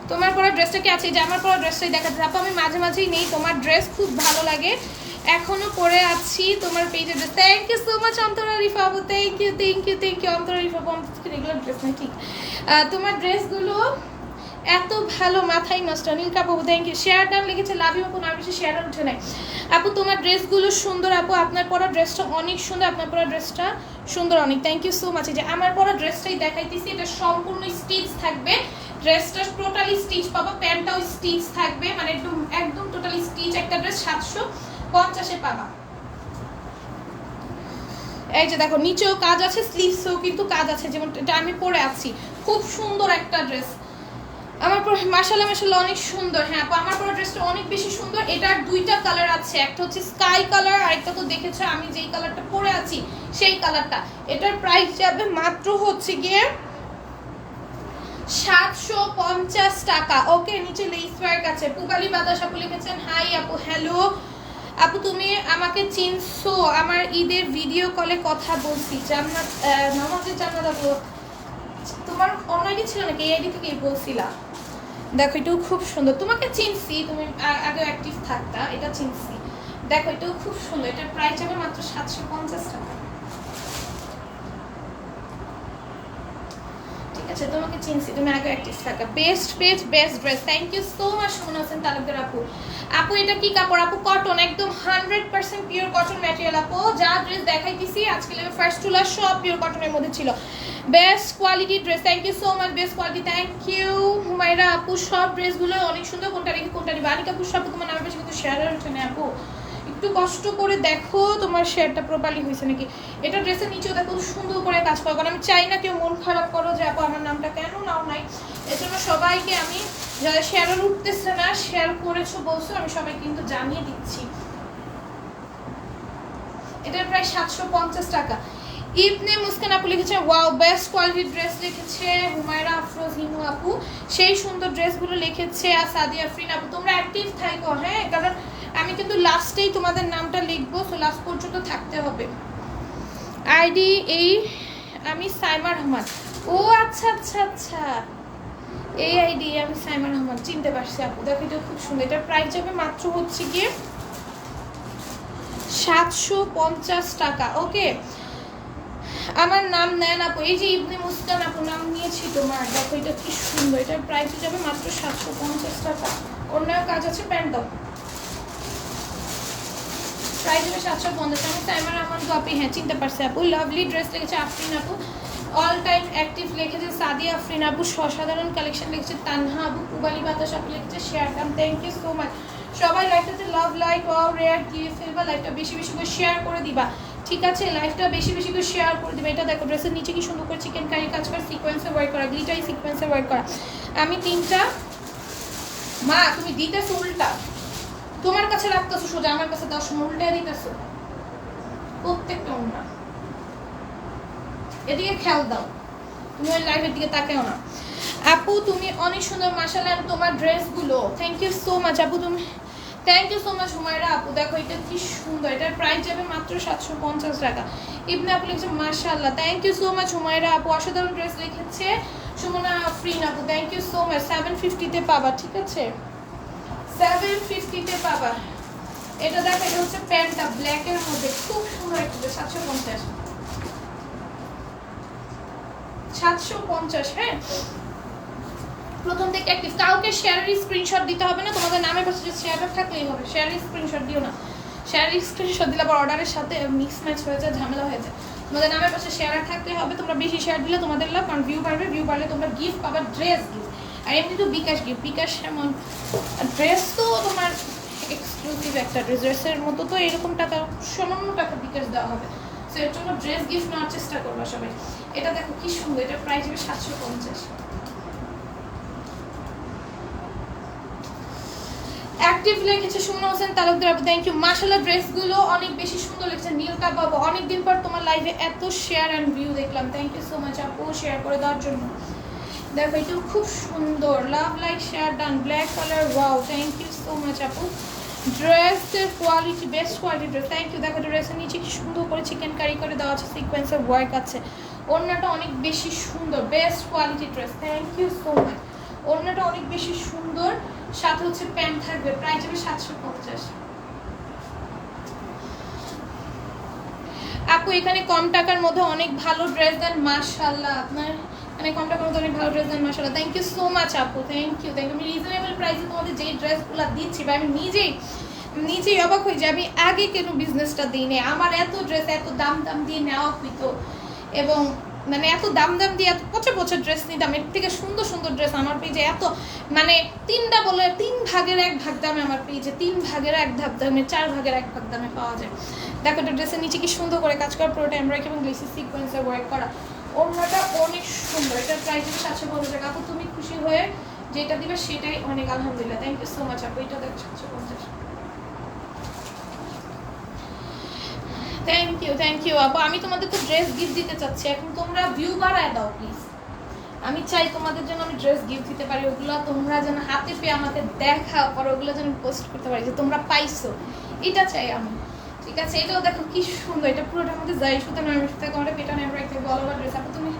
তোমার পরা ড্রেসটা কি আছে? যে আমার পরা ড্রেসটাই দেখাতে আপু, আমি মাঝে মাঝেই নেই, তোমার ড্রেস খুব ভালো লাগে, এখনো পরে আছি তোমার পেজে dress. Thank you so much Antara Rifa আপু, thank you thank you thank you Antara Rifa আপু। রেগুলার ড্রেস না, ঠিক? তোমার ড্রেসগুলো এত ভালো, মাথায় নষ্ট। নীল কাপু থ্যাংক ইউ। শেয়ার ডান লিখেছে লাভ ইউ আপু, না বেশি শেয়ার উঠে নাই আপু। তোমার ড্রেসগুলো সুন্দর আপু, আপনার পরা ড্রেসটা অনেক সুন্দর, আপনার পরা ড্রেসটা সুন্দর অনেক, থ্যাংক ইউ সো মাচ। যে আমার পরা ড্রেসটাই দেখাইতেছি, এটা সম্পূর্ণ স্টিচ থাকবে, ড্রেসটা টোটালি স্টিচ পাবো, প্যান্টটাও স্টিচ থাকবে, মানে একদম একদম টোটালি স্টিচ একটা ড্রেস 750-এ পাবা। এই যে দেখো নিচেও কাজ আছে, স্লিভসেও কিন্তু কাজ আছে, যেমন এটা আমি পরে আছি, খুব সুন্দর একটা ড্রেস। আমার পরে মাশাআল্লাহ মাশাআল্লাহ অনেক সুন্দর। হ্যাঁ আপু, আমার পরে ড্রেসটা অনেক বেশি সুন্দর। এটার 2টা কালার আছে, একটা হচ্ছে স্কাই কালার, আর একটা তো দেখেছো আমি যেই কালারটা পরে আছি সেই কালারটা। এটার প্রাইস যাবে মাত্র হচ্ছে গিয়ে 750 টাকা। ওকে, নিচে লেস ওয়ার্ক আছে। পুবালি বাতাস আপু লিখেছেন হাই আপু, হ্যালো আপু তুমি আমাকে চিনছো? আমার ঈদের ভিডিও কলে কথা বলছি, জান্নাত নামাজে জান্নাত আপু। তোমার অনলাইনে ছিল নাকি? এই আইডি থেকেই বলছিলা। দেখো এটাও খুব সুন্দর, তোমাকে চিনছি, তুমি আগে অ্যাক্টিভ থাকতা, এটা চিনছি। দেখো এটাও খুব সুন্দর, এটার প্রাইস হবে মাত্র 750 টাকা, ঠিক আছে? তোমাকে চিনছি, তুমি আগে অ্যাক্টিভ থাকা। Best page best dress, thank you so much Suman Hossain Talukdar আপু। আপু এটা কি কাপড় আপু? কটন, একদম 100% পিওর কটন ম্যাটেরিয়াল আপু। যা ড্রেস দেখাইতেছি আজকে ফার্স্ট টু লাস্ট সব পিওর কটনের মধ্যে ছিল, best quality dress, thank you so much, best quality, thank you. Humaira আপু সব ড্রেসগুলো অনেক সুন্দর, কোনটা রেখে কোনটা নিবে? আনিকা আপু সব তোমার নামের বেশি কিন্তু শেয়ারের ওঠে না আপু, একটু কষ্ট করে দেখো তোমার শেয়ারটা প্রপারলি হয়েছে নাকি। এটা ড্রেসের নিচেও দেখো সুন্দর করে কাজ করো, কারণ আমি চাই না কেউ মন খারাপ করো যে আপু আমার নামটা কেন নাও নাই। এর জন্য সবাইকে আমি, যারা শেয়ার উঠতেছে না শেয়ার করেছো বলছো, আমি সবাই কিন্তু জানিয়ে দিচ্ছি। এটার প্রায় 750 টাকা। ইবনে মুসকান আপু লিখেছে ওয়াও বেস্ট কোয়ালিটি ড্রেস লিখেছে হুমায়রা আফরোজ হিমু আপু, সেই সুন্দর ড্রেসগুলো লিখেছে। আর সাদিয়া আফরিন আপু তোমরা অ্যাক্টিভ থাকো, হ্যাঁ, কারণ আমি কিন্তু লাস্টেই তোমাদের নামটা লিখবো, সো লাস্ট পর্যন্ত থাকতে হবে। আইডি এই আমি সাইমা রহমান। ও আচ্ছা আচ্ছা আচ্ছা, এই আইডি আমি সাইমা রহমান, চিনতে পারছি আপু। দেখো এটা খুব সুন্দর, এটার প্রাইস যাবে মাত্র হচ্ছে গিয়ে 750 টাকা। ওকে, আমার নাম নেন আপু, এই যে ইবনে মুস্কান আপু নাম নিয়েছি তোমার, দেখো এটা কি সুন্দর, এটার প্রাইস যাবে মাত্র 750 টাকা। অন্য কাজ আছে, প্যান্ট দাও, প্রাইস হবে 750। আমার টাইমার আমার তো আপনি হ্যাঁ চিনতে পারছে আপু। লাভলি ড্রেস লিখেছে আফরিন আপু, অল টাইম অ্যাক্টিভ লিখেছে সাদিয়া আফরিন আপু, অসাধারণ কালেকশন লিখেছে তানহা আপু, পুবালি বাতাস আপু লিখেছে শেয়ার কাম, থ্যাংক ইউ সো মাচ। সবাই লাইভটাতে লাভ লাইক ওয়াও রেয়ার দিয়ে ফেলবা, লাইভটা বেশি বেশি করে শেয়ার করে দিবা, ঠিক আছে? লাইভটা বেশি বেশি করে শেয়ার করে দিবা। এটা দেখো ড্রেসের নিচে কি সুন্দর করে চিকেন কারি কাজ করা, সিকোয়েন্সে ওয়ার্ক করা, গ্লিটারি সিকোয়েন্সে ওয়ার্ক করা। আমি তিনটা, মা তুমি দিতেছো উল্টা, তোমার কাছে রাখতেছো সোজা, আমার কাছে 10 উল্টা দিতেছো প্রত্যেকটা উল্টা। এদিকে খেয়াল দাও, তুমি ওই লাইভের দিকে তাকাও না। আপু তুমি অনেক সুন্দর মাশাআল্লাহ, তোমার ড্রেসগুলো, থ্যাংক ইউ সো মাচ আপু, তুমি thank you so much Humaira আপু। দেখো এটা কি সুন্দর, এটার প্রাইস যাবে মাত্র 750 টাকা। ইবনে আপু লিখেছে মাশাআল্লাহ, thank you so much Humaira আপু, অসাধারণ ড্রেস লিখেছে সুমনা আফরিন আপু, থ্যাংক ইউ সো মাচ। 750 পাবা, ঠিক আছে? 750 পাবা। এটা দেখো, এটা হচ্ছে প্যান্টটা ব্ল্যাকের মধ্যে, খুব সুন্দর একটা 750 750। হ্যাঁ, প্রথম থেকে অ্যাক্টিভ, কাউকে শেয়ারের স্ক্রিনশট দিতে হবে না, তোমাদের নামের পাশে যে শেয়ারটা থাকলেই হবে, শেয়ারের স্ক্রিনশট দিও না, শেয়ারের স্ক্রিনশট দিলে আবার অর্ডারের সাথে মিক্স ম্যাচ হয়ে যায়, ঝামেলা হয়ে যায়। তোমাদের নামের পাশে শেয়ার থাকতে হবে, তোমরা বেশি শেয়ার দিলে তোমাদের লাভ, কারণ ভিউ বাড়বে, ভিউ বাড়লে তোমরা গিফট পাবা, ড্রেস গিফট। আর এমনি তো বিকাশ গিফট, বিকাশ এমন ড্রেস তো তোমার এক্সক্লুসিভ একটা ড্রেসের মতো, তো এরকম টাকা সামান্য টাকা বিকাশ দেওয়া হবে, সো এর জন্য ড্রেস গিফট নেওয়ার চেষ্টা করবা সবাই। এটা দেখো কি সুন্দর, এটার প্রাইস হবে 750। অ্যাক্টিভ লিখেছে সুমনা হোসেন তালুকদার আপু, থ্যাংক ইউ। মাশাআল্লাহ ড্রেসগুলো অনেক বেশি সুন্দর লিখেছে নীলকা বাবু, অনেকদিন পর তোমার লাইভে এত শেয়ার এন্ড ভিউ দেখলাম, থ্যাংক ইউ সো মাচ আপু শেয়ার করে দেওয়ার জন্য। দেখো এটা খুব সুন্দর, love like share done, black colour, wow thank you so much আপু। ড্রেসের quality best quality dress, thank you. দেখো ড্রেসের নিচে কি সুন্দর করে চিকেন কারি করে দেওয়া আছে, সিকোয়েন্সের ওয়ার্ক আছে, ওড়নাটা অনেক বেশি সুন্দর, best quality dress, thank you so much. ওড়নাটা অনেক বেশি সুন্দর, সাথে হচ্ছে প্যান্ট থাকবে, প্রাইস হবে 750। আপু এখানে কম টাকার মধ্যে অনেক ভালো ড্রেস দেন, মাশাআল্লাহ আপনার মানে কম টাকার মধ্যে অনেক ভালো ড্রেস দেন, মাশাআল্লাহ, থ্যাংক ইউ সো মাচ আপু, থ্যাংক ইউ। আমি রিজনেবল প্রাইসে তোমাদের যেই ড্রেসগুলো দিচ্ছি বা আমি নিজেই অবাক হয়ে যাই, আমি আগে কেন বিজনেসটা দিই না, আমার এত ড্রেস এত দাম দিয়ে নেওয়া হইতো, এবং মানে এত দাম দিয়ে এত পচা পচা ড্রেস নিতাম, এর থেকে সুন্দর সুন্দর ড্রেস আমার পেজে এত মানে 3 ভাগের 1 ভাগ দামে, আমার পেজে 3 ভাগের 1 ভাগ দামে, 4 ভাগের 1 ভাগ দামে পাওয়া যায়। দেখো একটা ড্রেসের নিচে কি সুন্দর করে কাজ করা, পুরোটা এমব্রয়ডারি এবং গ্লেসি সিকোয়েন্সে ওয়ার্ক করা, ওড়নাটা অনেক সুন্দর, এটার প্রাইস হবে 750 টাকা। আপু তুমি খুশি হয়ে যেটা দিবে সেটাই অনেক, আলহামদুলিল্লাহ, থ্যাংক ইউ সো মাচ আপু। এটা দেখো 750, থ্যাংক ইউ আপু। আমি তোমাদের তো ড্রেস গিফট দিতে চাচ্ছি, এখন তোমরা ভিউ বাড়ায় দাও প্লিজ, আমি চাই তোমাদের জন্য আমি ড্রেস গিফট দিতে পারি, ওগুলো তোমরা যেন হাতে পেয়ে আমাকে দেখা পর ওগুলো যেন পোস্ট করতে পারি যে তোমরা পাইছো, এটা চাই আমি, ঠিক আছে? এটাও দেখো কি সুন্দর, এটা পুরোটার মধ্যে যাই সুতো নয় সুতো করে পেটা নেই একটা অল ওভার ড্রেস। আপু তুমি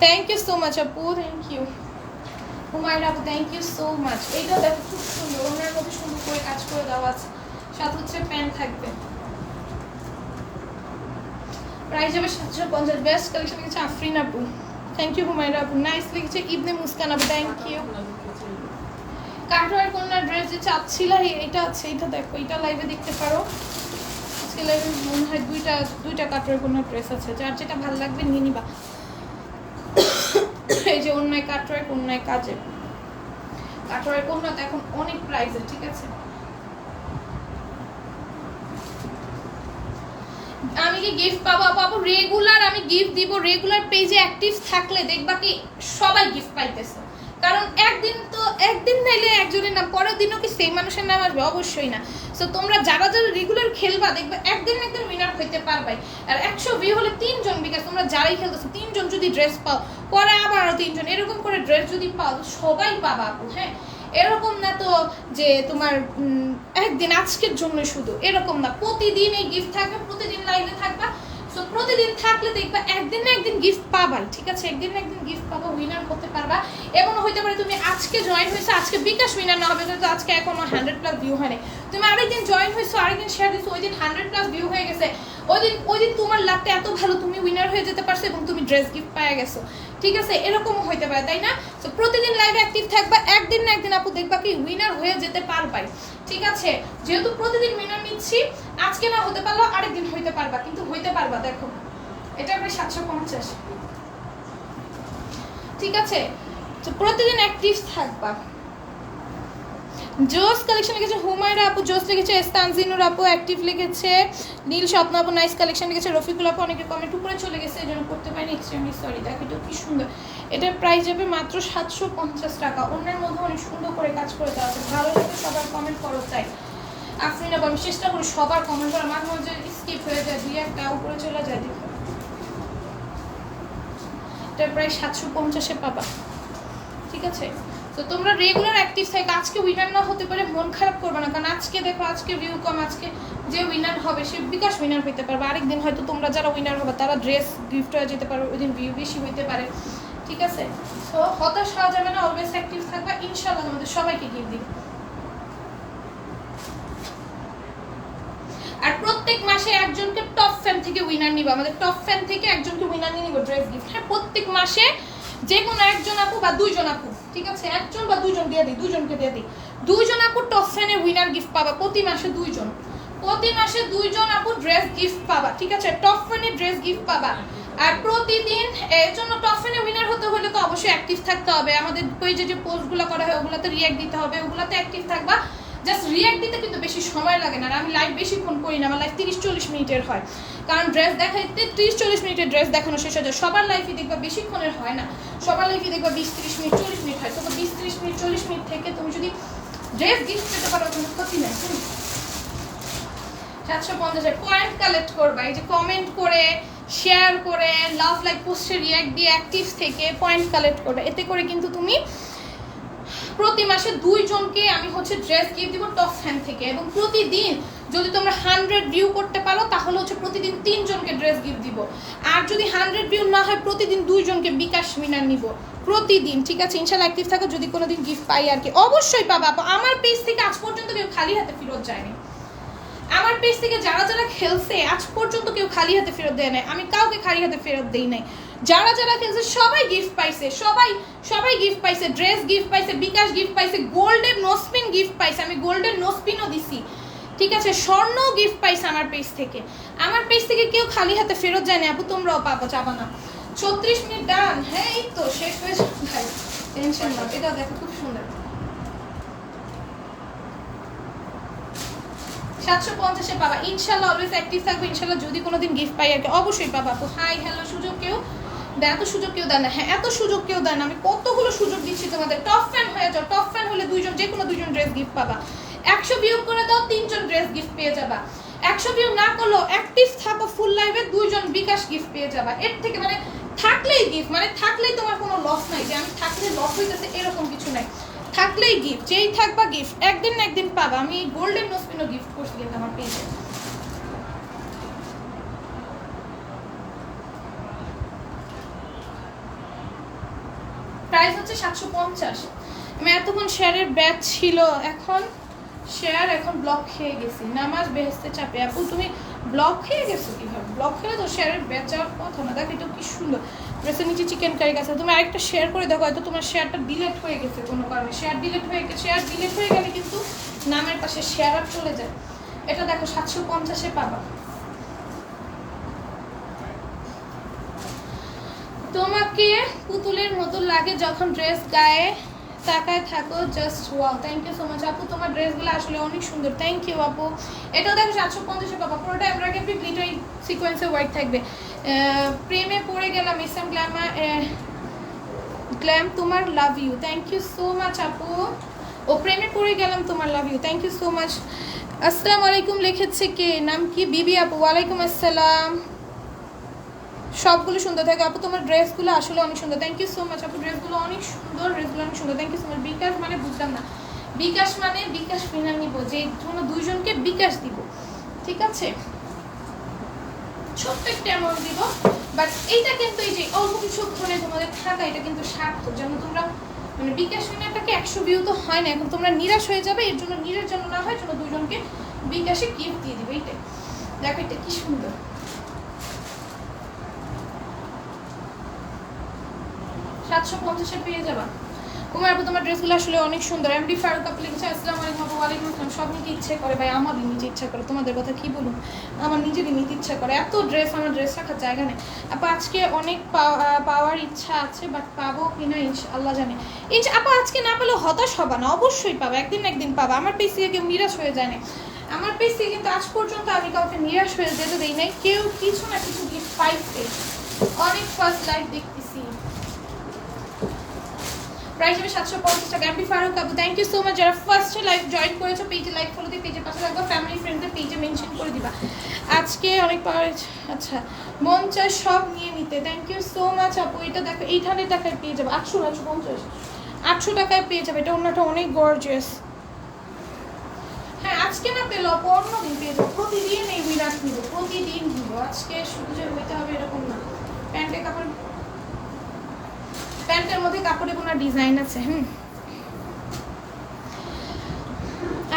থ্যাংক ইউ সো মাচ আপু, থ্যাংক ইউ হুমায়রা আপু, থ্যাংক ইউ সো মাচ। এইটাও দেখো খুব সুন্দর, ওনার মধ্যে সুন্দর করে কাজ করে দেওয়া আছে, সাথে হচ্ছে প্যান্ট থাকবে, প্রাইস যাবে 750। বেস্ট কালেকশন লিখেছে আফরিন আপু, থ্যাংক ইউ হুমায়রা আপু। নাইস লিখেছে ইবনে মুস্কান আপু, থ্যাংক ইউ। কাটওয়ার কোন ড্রেস যে চাচ্ছিলা এটা আছে, এটা দেখো, এটা লাইভে দেখতে পারো, আজকে লাইভে মনে হয় দুইটা কাটওয়ার কোন ড্রেস আছে, যার যেটা ভালো লাগবে নিয়ে নিবা। এই যে অন্যায় কাটওয়ার, অন্যায় কাজে কাটওয়ার কোন এখন অনেক প্রাইসে, ঠিক আছে? আমি কি গিফট পাবো রেগুলার, আমি গিফট দিব, রেগুলার পেজে অ্যাক্টিভ থাকলে দেখবা কি সবাই গিফট পাইতেছে, কারণ একদিন নাইলে একজনের নাম, পরের দিনও কি সেই মানুষের নাম আসবে? অবশ্যই না। সো তোমরা যারা রেগুলার খেলবা দেখবে একদিন উইনার হইতে পারবে। আর 100 ভিউ হলে 3 জন, বিকজ তোমরা যারাই খেলতেছো 3 জন যদি ড্রেস পাও, পরে আবার আরো 3 জন, এরকম করে ড্রেস যদি পাও সবাই পাবা আপু। হ্যাঁ, এরকম না তো যে তোমার একদিন আজকের জন্য শুধু, এরকম না, প্রতিদিন এই গিফট থাকবে, প্রতিদিন লাইভে থাকবা, সো প্রতিদিন থাকলে দেখবা একদিন না একদিন গিফট পাবাই, ঠিক আছে? একদিন না একদিন গিফট পাবা, উইনার করতে পারবা। এমন হইতে পারে তুমি আজকে জয়েন হয়েছো, আজকে বিকাশ উইনার না হবে, কিন্তু আজকে এখনো 100+ ভিউ হয়নি। তুমি আরেকদিন জয়েন হয়েছো, আরেকদিন শেয়ার দিছো, ওই দিন 100+ ভিউ হয়ে গেছে, ওই দিন তোমার লাভটা এত ভালো, তুমি উইনার হয়ে যেতে পারছো এবং তুমি ড্রেস গিফট পেয়ে গেছো, ঠিক আছে? এরকমও হইতে পারে, তাই না? তো প্রতিদিন লাইভে অ্যাক্টিভ থাকবা, একদিন না একদিন আপু দেখবা কি উইনার হয়ে যেতে পারবাই, ঠিক আছে? যেহেতু প্রতিদিন উইনার নিচ্ছি, আজকে না হতে পারলো আরেকদিন হইতে পারবা, কিন্তু হইতে পারবা। দেখো এটা প্রায় 750, ঠিক আছে? তো প্রতিদিন অ্যাক্টিভ থাকবা। জোস কালেকশন লিখেছে হুমায়রা আপু, জোস লিখেছে এস্তানজিনুর আপু, অ্যাক্টিভ লিখেছে নীল স্বপ্ন আপু, নাইস কালেকশন লিখেছে রফিকুল আপু। অনেকে কমেন্ট উপরে চলে গেছে, এই জন্য করতে পারিনি, এক্সট্রিমলি সরি। দেখো এটা কি সুন্দর, এটার প্রাইস যাবে মাত্র 750 টাকা। অন্যের মধ্যে অনেক সুন্দর করে কাজ করে দেওয়া আছে। ভালো লাগে সবার কমেন্ট করো, তাই আফরিন আপু আমি চেষ্টা করি সবার কমেন্ট করা, মাঝে মাঝে স্কিপ হয়ে যায়, দুই একটা উপরে চলে যায়। দেখো এটা প্রায় 750-এ পাবা, ঠিক আছে? তো তোমরা রেগুলার অ্যাক্টিভ থাকো। আজকে উইনার না হতে পারে মন খারাপ করবে না, কারণ আজকে দেখো আজকে ভিউ কম, আজকে যে উইনার হবে সে বিকাশ উইনার হইতে পারবে। আরেকদিন হয়তো তোমরা যারা উইনার হবে তারা ড্রেস গিফট হয়ে যেতে পারবে, ওই দিন ভিউ বেশি হইতে পারে, ঠিক আছে? তো হতাশ হওয়া যাবে না, অলওয়েজ অ্যাক্টিভ থাকবা, ইনশাআল্লাহ আমাদের সবাইকে গিফট দিই। আর প্রত্যেক মাসে একজনকে টপ ফ্যান থেকে উইনার নিব, আমাদের টপ ফ্যান থেকে একজনকে উইনার নিয়ে নিব ড্রেস গিফট। হ্যাঁ, প্রত্যেক মাসে যে কোনো একজন আপু বা দুইজন আপু, ঠিক আছে? একজন বা দুইজন দিয়ে দিই, দুইজনকে দিয়ে দিই, দুইজন আপু টপ ফ্যানের উইনার গিফট পাবা। প্রতি মাসে দুইজন, প্রতি মাসে দুইজন আপু ড্রেস গিফট পাবা, ঠিক আছে? টপ ফ্যানের ড্রেস গিফট পাবা। আর প্রতিদিন এর জন্য টপ ফ্যানে উইনার হতে হলে তো অবশ্যই অ্যাক্টিভ থাকতে হবে। আমাদের পেজে যে পোস্টগুলো করা হয় ওগুলোতে রিঅ্যাক্ট দিতে হবে, ওগুলোতে অ্যাক্টিভ থাকবা। জাস্ট রিঅ্যাক্ট দিতে কিন্তু বেশি সময় লাগে না, আর আমি লাইভ বেশিক্ষণ করি না, আমার লাইভ 30-40 মিনিটের হয়, কারণ ড্রেস দেখাইতে 30-40 মিনিটের ড্রেস দেখানো শেষ হয়ে যায়। সবার লাইফই দেখবা বেশিক্ষণের হয় না, সবার লাইফই দেখবা 20-30 মিনিট 40 মিনিট হয়। তো 20-30 মিনিট 40 মিনিট থেকে তুমি যদি ড্রেস গিফট পেতে পারো কোনো ক্ষতি নাই। 750 পয়েন্ট কালেক্ট করবা, এই যে কমেন্ট করে শেয়ার করে লাভ লাইক পোস্টে রিঅ্যাক্ট দিয়ে অ্যাক্টিভ থেকে পয়েন্ট কালেক্ট করবে। এতে করে কিন্তু তুমি প্রতি মাসে দুইজনকে আমি হচ্ছে ড্রেস গিফট দিব টপ ফ্যান থেকে, এবং প্রতিদিন যদি তোমরা 100 ভিউ করতে পারো তাহলে হচ্ছে প্রতিদিন 3 জনকে ড্রেস গিফট দিব। আর যদি 100 ভিউ না হয় প্রতিদিন 2 জনকে বিকাশ উইনার নিব প্রতিদিন, ঠিক আছে? ইনশাআল্লাহ অ্যাক্টিভ থাকো, যদি কোনোদিন গিফট পাই আর কি অবশ্যই পাবা। আমার পেজ থেকে আজ পর্যন্ত কেউ খালি হাতে ফেরত যায়নি, আমার পেজ থেকে যারা যারা খেলছে আজ পর্যন্ত কেউ খালি হাতে ফেরত দেয় নাই, আমি কাউকে খালি হাতে ফেরত দেই নাই। যারা যারা খেলছে সবাই গিফট পাইছে, সবাই গিফট পাইছে, ড্রেস গিফট পাইছে, বিকাশ গিফট পাইছে, গোল্ডের নোসপিন গিফট পাইছে, আমি গোল্ডের নোসপিনও দিছি, ঠিক আছে? স্বর্ণ গিফট পাইছে আমার পেজ থেকে। আমার পেজ থেকে কেউ খালি হাতে ফেরত যায় না আপু, তোমরাও পাবো, চাবা না। 36 মিনিট ডান, হ্যাঁ এই তো শেষ হয়ে যাবে ভাই, টেনশন না। এটা দেখো খুব সুন্দর, 750-এ পাবা ইনশাআল্লাহ। অলওয়েজ অ্যাক্টিভ থাকবে ইনশাআল্লাহ, যদি কোনোদিন গিফট পাই আর কি অবশ্যই পাবা আপু। হাই হ্যালো সুযোগ কেউ দেয়, এত সুযোগ কেউ দেয় না। হ্যাঁ, এত সুযোগ কেউ দেয় না, আমি কতগুলো সুযোগ দিচ্ছি তোমাদের। টপ ফ্যান হয়ে যাও, টপ ফ্যান হলে দুইজন, যে কোনো দুইজন ড্রেস গিফট পাবা। 100 ভিউ করে দাও 3 জন ড্রেস গিফট পেয়ে যাবা। 100 ভিউ না করলেও অ্যাক্টিভ থাকো ফুল লাইভে 2 জন বিকাশ গিফট পেয়ে যাবা। এর থেকে মানে থাকলেই গিফট, মানে থাকলেই তোমার কোনো লস নাই যে আমি থাকলে লস হইতেছে, এরকম কিছু নাই। থাকলেই গিফট, যেই থাকবা গিফট, একদিন না একদিন পাবা। আমি গোল্ডেন নোসপিনও গিফট করছি কিন্তু আমার পেজে। প্রাইস হচ্ছে 750। আমি এতক্ষণ শেয়ারের ব্যাচ ছিল, এখন শেয়ার এখন ব্লক খেয়ে গেছি। নামাজ বেহেস্তে চাপে আপু, তুমি ব্লক খেয়ে গেছো কিভাবে? ব্লক খেলে তো শেয়ারের ব্যাচ যাওয়ার কথা না। দেখো এটা কি সুন্দর, ড্রেসের নিচে চিকেন কারি গেছে। তুমি আরেকটা শেয়ার করে দেখো, হয়তো তোমার শেয়ারটা ডিলিট হয়ে গেছে কোনো কারণে। শেয়ার ডিলিট হয়ে গেলে কিন্তু নামের পাশে শেয়ার আর চলে যায়। এটা দেখো 750-এ পাবা। তোমাকে পুতুলের মতো লাগে যখন ড্রেস গায়ে তাকায় থাকো, just wow. Thank you so much আপু, তোমার ড্রেসগুলো আসলে অনেক সুন্দর, থ্যাংক ইউ আপু। এটাও দেখো 750-এ পাবা। পুরোটা এমব্রয়ডারি গ্লিটার সিকোয়েন্সে ওয়ার্ক থাকবে। প্রেমে পড়ে গেলাম ইসলাম গ্ল্যাম তোমার, love you, thank you so much আপু। ও প্রেমে পড়ে গেলাম তোমার, love you, thank you so much. আসসালামু আলাইকুম লিখেছে কে, নাম কি? বিবি আপু, ওয়ালাইকুম আসসালাম। সবগুলো সুন্দর থাকে আপু, তোমার ড্রেসগুলো আসলে অনেক সুন্দর, থ্যাংক ইউ সো মাচ আপু। ড্রেসগুলো অনেক সুন্দর, থ্যাংক ইউ সো মাচ। বিকাশ মানে বুঝলাম না, বিকাশ মানে বিকাশ ফিনার নিব, যে কোনো দুইজনকে বিকাশ দিব, ঠিক আছে? ছোট্ট একটা অ্যামাউন্ট দিব, বাট এইটা কিন্তু এই যে অল্প কিছুক্ষণে তোমাদের থাকা এটা কিন্তু সার্থক। যেন তোমরা মানে বিকাশ উইনারটাকে 100 ভিউ তো হয় না, এখন তোমরা নিরাশ হয়ে যাবে, এর জন্য নিরাশ যেন না হয়, জন্য দুইজনকে বিকাশে গিফট দিয়ে দিবে। এইটাই দেখো, এটা কি সুন্দর। 750 পেয়ে যাবা। কুমার আপু তোমার ড্রেসগুলো আসলে অনেক সুন্দর। এমডি ফারুক আপু লিখেছে আসসালামু আলাইকুম আপু। ওয়ালাইকুম আসসালাম। সব নিতে ইচ্ছে করে ভাই, আমারই নিতে ইচ্ছা করে, তোমাদের কথা কি বলুন, আমার নিজেরই নিতে ইচ্ছা করে, এত ড্রেস, আমার ড্রেস রাখার জায়গা নেই আপু। আজকে অনেক পাওয়ার ইচ্ছা আছে, বাট পাবো কিনা আল্লাহ জানে। আপু আজকে না পেলেও হতাশ হবা না, অবশ্যই পাবা, একদিন না একদিন পাবা। আমার পেজ থেকে কেউ নিরাশ হয়ে যায় না, আমার পেজ থেকে কিন্তু আজ পর্যন্ত আমি কাউকে নিরাশ হয়ে যেতে দেই নাই, কেউ কিছু না কিছু গিফট পাইছে। অনেক ফার্স্ট লাইভ দেখতেছি, প্রাইস হবে 750 টাকা। এমডি ফারুক আপু থ্যাংক ইউ সো মাচ। যারা ফার্স্ট লাইভ জয়েন করেছো পেজে লাইক ফলো দিয়ে পেজের পাশে রাখবা, ফ্যামিলি ফ্রেন্ডদের পেজে মেনশন করে দিবা। আজকে অনেক পাওয়ার, আচ্ছা মন চায় সব নিয়ে নিতে, থ্যাংক ইউ সো মাচ আপু। এটা দেখো 800 টাকায় পেয়ে যাবে, 800 টাকায় পেয়ে যাবে। এটা অন্যটা অনেক গর্জিয়াস। হ্যাঁ আজকে না পেলো অন্য দিন পেয়ে যাবো, প্রতিদিন এই বিরাট নিব, প্রতিদিন নিব, আজকে শুধু যে হইতে হবে এরকম না। প্যান্টের কাপড়, প্যান্টের মধ্যে কাপড়ে কোনো ডিজাইন আছে।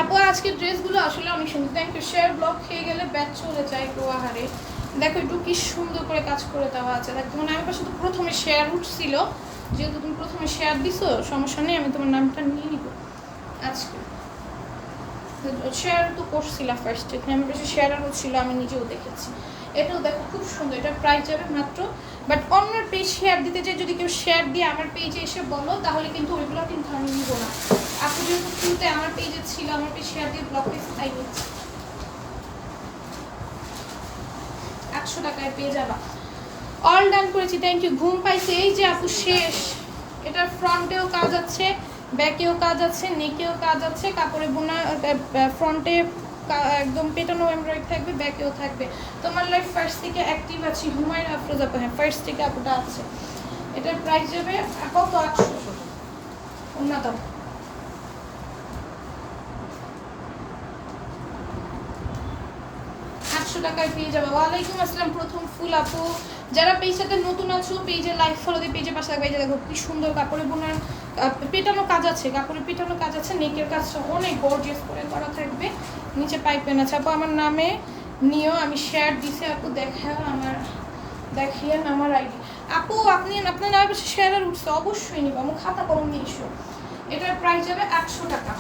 আপু আজকে ড্রেসগুলো আসলে অনেক সুন্দর, থ্যাংক ইউ। শেয়ার ব্লক খেয়ে গেলে ব্যাচ চলে যায় গো আহারে। দেখো একটু কি সুন্দর করে কাজ করে দেওয়া আছে, দেখো মানে আমার পাশে তো প্রথমে শেয়ার উঠছিল, যেহেতু তুমি প্রথমে শেয়ার দিছো সমস্যা নেই, আমি তোমার নামটা নিয়ে নিব। আজকে শেয়ার তো করছিলাম ফার্স্টে, আমার পাশে শেয়ার হচ্ছিল, আমি নিজেও দেখেছি। এটাও দেখো খুব সুন্দর, এটা প্রাইস যাবে মাত্র, বাট অন্যের পেজ শেয়ার দিতে চাই, যদি কেউ শেয়ার দিয়ে আমার পেজে এসে বলো তাহলে কিন্তু ওইগুলো কিন্তু আমি নিব না। আপনি যেহেতু শুরুতে আমার পেজে ছিল, আমার পেজ শেয়ার দিয়ে ব্লক পেজ তাই নিচ্ছি। 800 টাকায় পেয়ে যাবা। অল ডান করেছি, থ্যাংক ইউ। ঘুম পাইছে, এই যে আপু শেষ। এটার ফ্রন্টেও কাজ আছে, ব্যাকেও কাজ আছে, নেকেও কাজ আছে, কাপড়ে বোনা, ফ্রন্টে একদম পেটানো এমব্রয়ডারি থাকবে, ব্যাকেও থাকবে। তোমার লাইফ ফার্স্ট থেকে অ্যাক্টিভ আছি, হুমায়ুন আফরোজ আপু, হ্যাঁ ফার্স্ট থেকে আপুটা আছে। এটার প্রাইস যাবে কত? 800। উন্নতম 800 টাকায় পেয়ে যাবে। ওয়ালাইকুম আসসালাম প্রথম ফুল আপু। যারা পেজটাতে নতুন আছো পেজে লাইক ফলো দিয়ে পেজে পাশে থাকবে। দেখো কি সুন্দর কাপড়ে বোনার পেটানো কাজ আছে, কাপড়ে পেটানো কাজ আছে, নেকের কাজটা অনেক গর্জিয়াস করে করা থাকবে, নিচে পাইপেন আছে। আপু আমার নামে নিও, আমি শেয়ার দিছি আপু, দেখিয়েন আমার আইডি। আপু আপনি আপনার নামে পাশে শেয়ার আর উঠছে, অবশ্যই নিব, আমার খাতা কলম নিয়ে এসো। এটার প্রাইস যাবে 800 টাকা।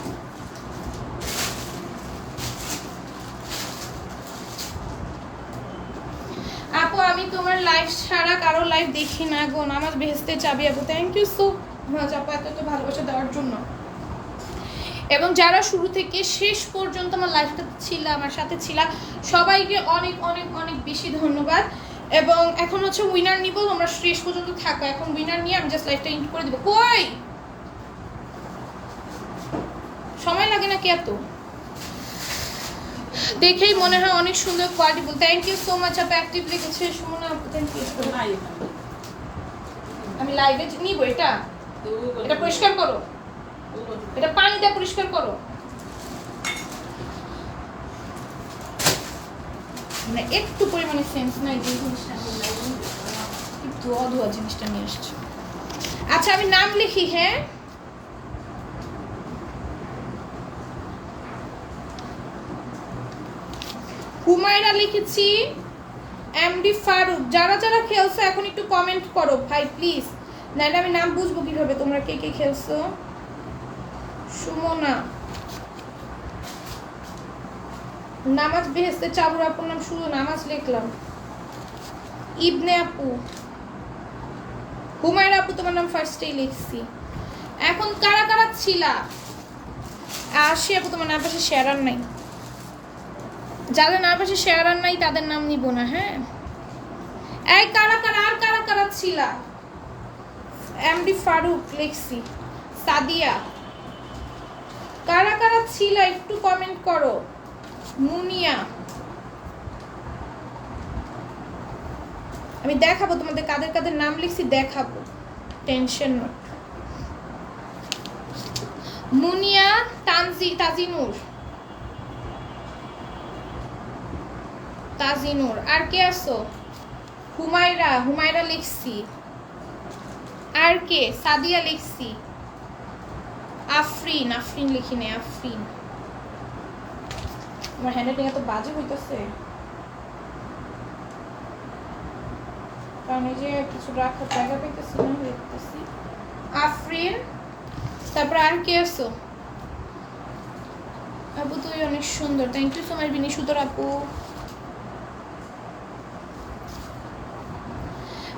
আপু আমি তোমার লাইভ ছাড়া কারো লাইভ দেখি না গো, নামাজ বেহেস্তে চাবি আপু, থ্যাংক ইউ সো মাচ আপু এত ভালোবাসা দেওয়ার জন্য। এবং যারা শুরু থেকে শেষ পর্যন্ত আমার লাইফটা ছিল, আমার সাথে ছিল, সবাইকে অনেক অনেক অনেক বেশি ধন্যবাদ। এবং এখন হচ্ছে উইনার নিব, আমরা শেষ পর্যন্ত থাকো, এখন উইনার নিয়ে আমি জাস্ট লাইফটা এন্ড করে দিব। কই সময় লাগে নাকি এত? দেখেই মনে হয় অনেক সুন্দর quality. Thank you so much আপু, অ্যাক্টিভ রেখেছে সুমনা আপু, থ্যাংক ইউ। আমি লাইভে নিব, এটা এটা পরিষ্কার করো, এটা পানিটা পরিষ্কার করো। মানে একটু পরিমাণে সেন্স নাই যে জিনিসটা একটু অধুয়া জিনিসটা নিয়ে আসছে। আচ্ছা আমি নাম লিখি, হ্যাঁ হুমায়রা লিখেছি, এমডি ফারুক। যারা যারা খেলছো এখন একটু কমেন্ট করো ভাই প্লিজ, নাহলে আমি নাম বুঝবো কিভাবে তোমরা কে কে খেলছো। সুমনা, নামাজ বেহেস্তে চাবুর আপুর নাম শুধু নামাজ লিখলাম। ইবনে আপু, হুমায়রা আপু তোমার নাম ফার্স্টেই লিখছি। এখন কারা কারা ছিলা? আসি আপু তোমার নাম পাশে শেয়ার আর নাই, যাদের নাম পাশে শেয়ার আর নাই তাদের নাম নিব না। হ্যাঁ এই কারা কারা আর কারা কারা ছিলা? এমডি ফারুক লিখছি, সাদিয়া, কারা কারা ছিলা একটু কমেন্ট করো। মুনিয়া, আমি দেখাবো তোমাদের কাদের কাদের নাম লিখছি, দেখাবো, টেনশন নট। মুনিয়া, তাজিনুর, তাজিনুর। আর কে আসো? হুমায়রা, হুমায়রা লিখছি। আর কে? সাদিয়া লিখছি। আফরিন, আফরিন লিখি নে, আফরিন। আমার হ্যান্ডরাইটিং এত বাজে হইতেছে, কারণ এই যে কিছু রাখার জায়গা পেতেছি না, দেখতেছি। আফরিন। তারপর আর কে আসো? আপু তুই অনেক সুন্দর, থ্যাংক ইউ সো মাচ বিনি সুতর আপু।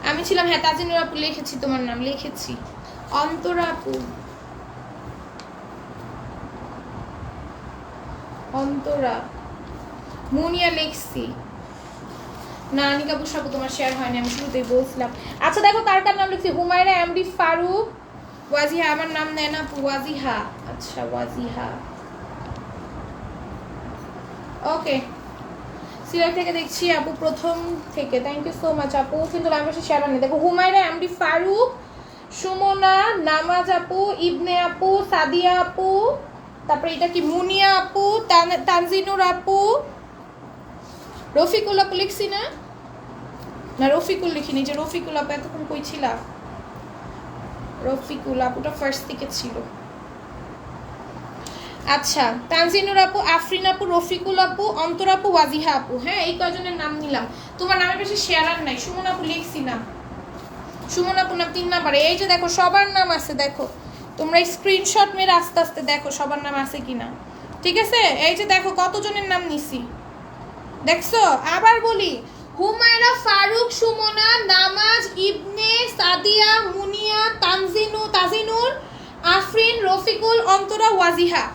আমি ছিলাম, হ্যাঁ তাজিনুর আপু লিখেছি, তোমার নাম লিখেছি। অন্তরা আপু, অন্তরা। মুনিয়া লিখছি না। আনিকা বুসাপু তোমার শেয়ার হয়নি, আমি শুরুতেই বলছিলাম। আচ্ছা দেখো কার কার নাম লিখছি। হুমায়রা, এমডি ফারুক, ওয়াজিহা। আমার নাম নেয় না আপু, ওয়াজিহা। আচ্ছা ওয়াজিহা, ওকে। সিলেট থেকে দেখছি আপু, প্রথম থেকে, থ্যাংক ইউ সো মাচ আপু। কিন্তু আমি বেশি শেয়ার নেই। দেখো হুমায়রা, এমডি ফারুক, সুমনা, নামাজ আপু, ইবনে আপু, সাদিয়া আপু, তারপরে এটা কি মুনিয়া আপু, তানজিনুর আপু, রফিকুল আপু লিখছি না? না রফিকুল লিখিনি, যে রফিকুল আপু এতক্ষণ কই ছিল? রফিকুল আপুটা ফার্স্ট থেকে ছিল। আচ্ছা তানজিনুর আপু, আফরিন আপু, রফিকুল আপু, অন্তর আপু, ওয়াজিহা আপু। হ্যাঁ এই কয়জনের নাম নিলাম। তোমার নামের বেশি শেয়ার আর নাই। সুমন আপু লিখছি না, সুমন আপু নাম 3 নাম্বারে। এই যে দেখো সবার নাম আছে, দেখো তোমরা স্ক্রিনশট মেরে আস্তে আস্তে দেখো সবার নাম আছে কিনা, ঠিক আছে? এই যে দেখো কতজনের নাম নিছি, দেখছো? আবার বলি, হুমায়রা, ফারুক, সুমনা, নামাজ, ইবনে, সাদিয়া, মুনিয়া, তাজিনুর, আফরিন, রফিকুল, অন্তরা, ওয়াজিহা।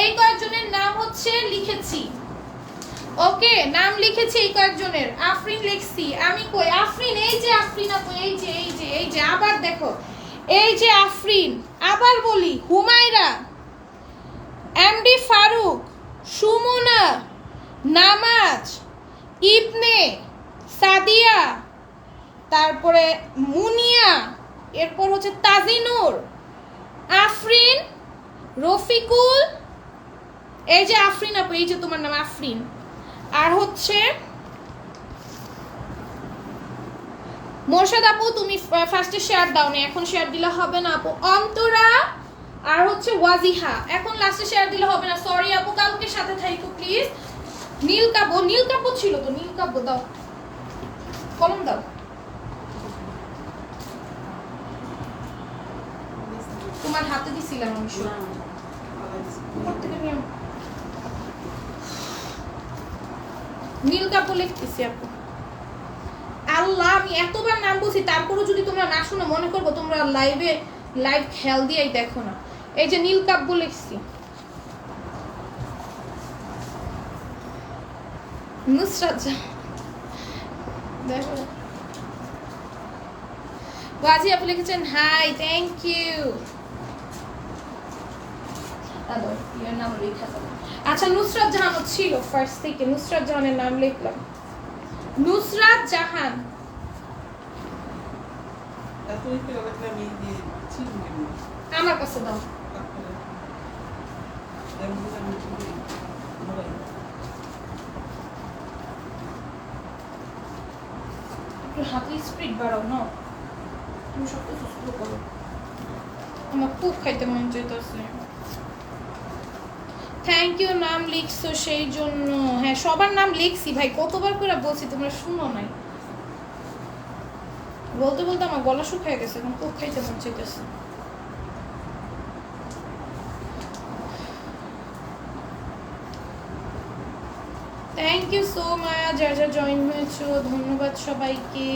এই কয়েকজনের নাম হচ্ছে লিখেছি, ওকে? নাম লিখেছি এই কয়েকজনের। আফরিন লিখছি আমি, কই আফরিন? এই যে আফরিন আপু, এই যে এই যে এই যে, আবার দেখো এই যে আফরিন। আবার বলি, হুমায়রা, এমডি ফারুক, সুমনা, নামাজ, ইবনে, সাদিয়া, তারপরে মুনিয়া, এরপর হচ্ছে তাজিনুর, আফরিন, রফিকুল, এই যে আফরিন আপু, এই যে তোমার নাম আফরিন। আর হচ্ছে মোরশেদ আপু, তুমি ফার্স্টে শেয়ার দাও না, এখন শেয়ার দিলে হবে না আপু। অন্তরা, আর হচ্ছে ওয়াজিহা। এখন লাস্টে শেয়ার দিলে হবে না, সরি আপু, কালকে সাথে থাইকো প্লিজ। নীলকাব্য, নীলকাব্য ছিল তো, নীলকাব্য দাও, কলম দাও। তোমার হাতে দিছিলাম আমি, নীলকাব্য লিখতেছি আপু। আল্লাহ, আমি এতবার নাম বলছি, তারপরও যদি তোমরা না শুনো মনে করবো তোমরা লাইভ খেয়াল দিয়েই দেখো না। এই যে নীলকাব্য লিখছি। নুসরাত দেখো, ওয়াজি আপু লিখেছেন হাই, থ্যাংক ইউ। আচ্ছা নুসরাত জাহান ছিল ফার্স্ট থেকে, নুসরাত জাহানের নাম লিখলাম। নুসরাত জাহান। আমার কাছে দাও। একটু হাতে স্পিড বাড়াও না, তুমি সব কিছু স্লো করো। আমার খুব খাইতে মন চাইতেছে। থ্যাংক ইউ, নাম লিখছো সেই জন্য। হ্যাঁ সবার নাম লিখছি ভাই, কতবার করে বলছি, তোমরা শুনো নাই। বলতে বলতে আমার গলা শুকিয়ে গেছে, এখন খুব খাইতে মন চাইতেছে। থ্যাংক ইউ সো মাচ যারা যারা জয়েন হয়েছো, ধন্যবাদ সবাইকে।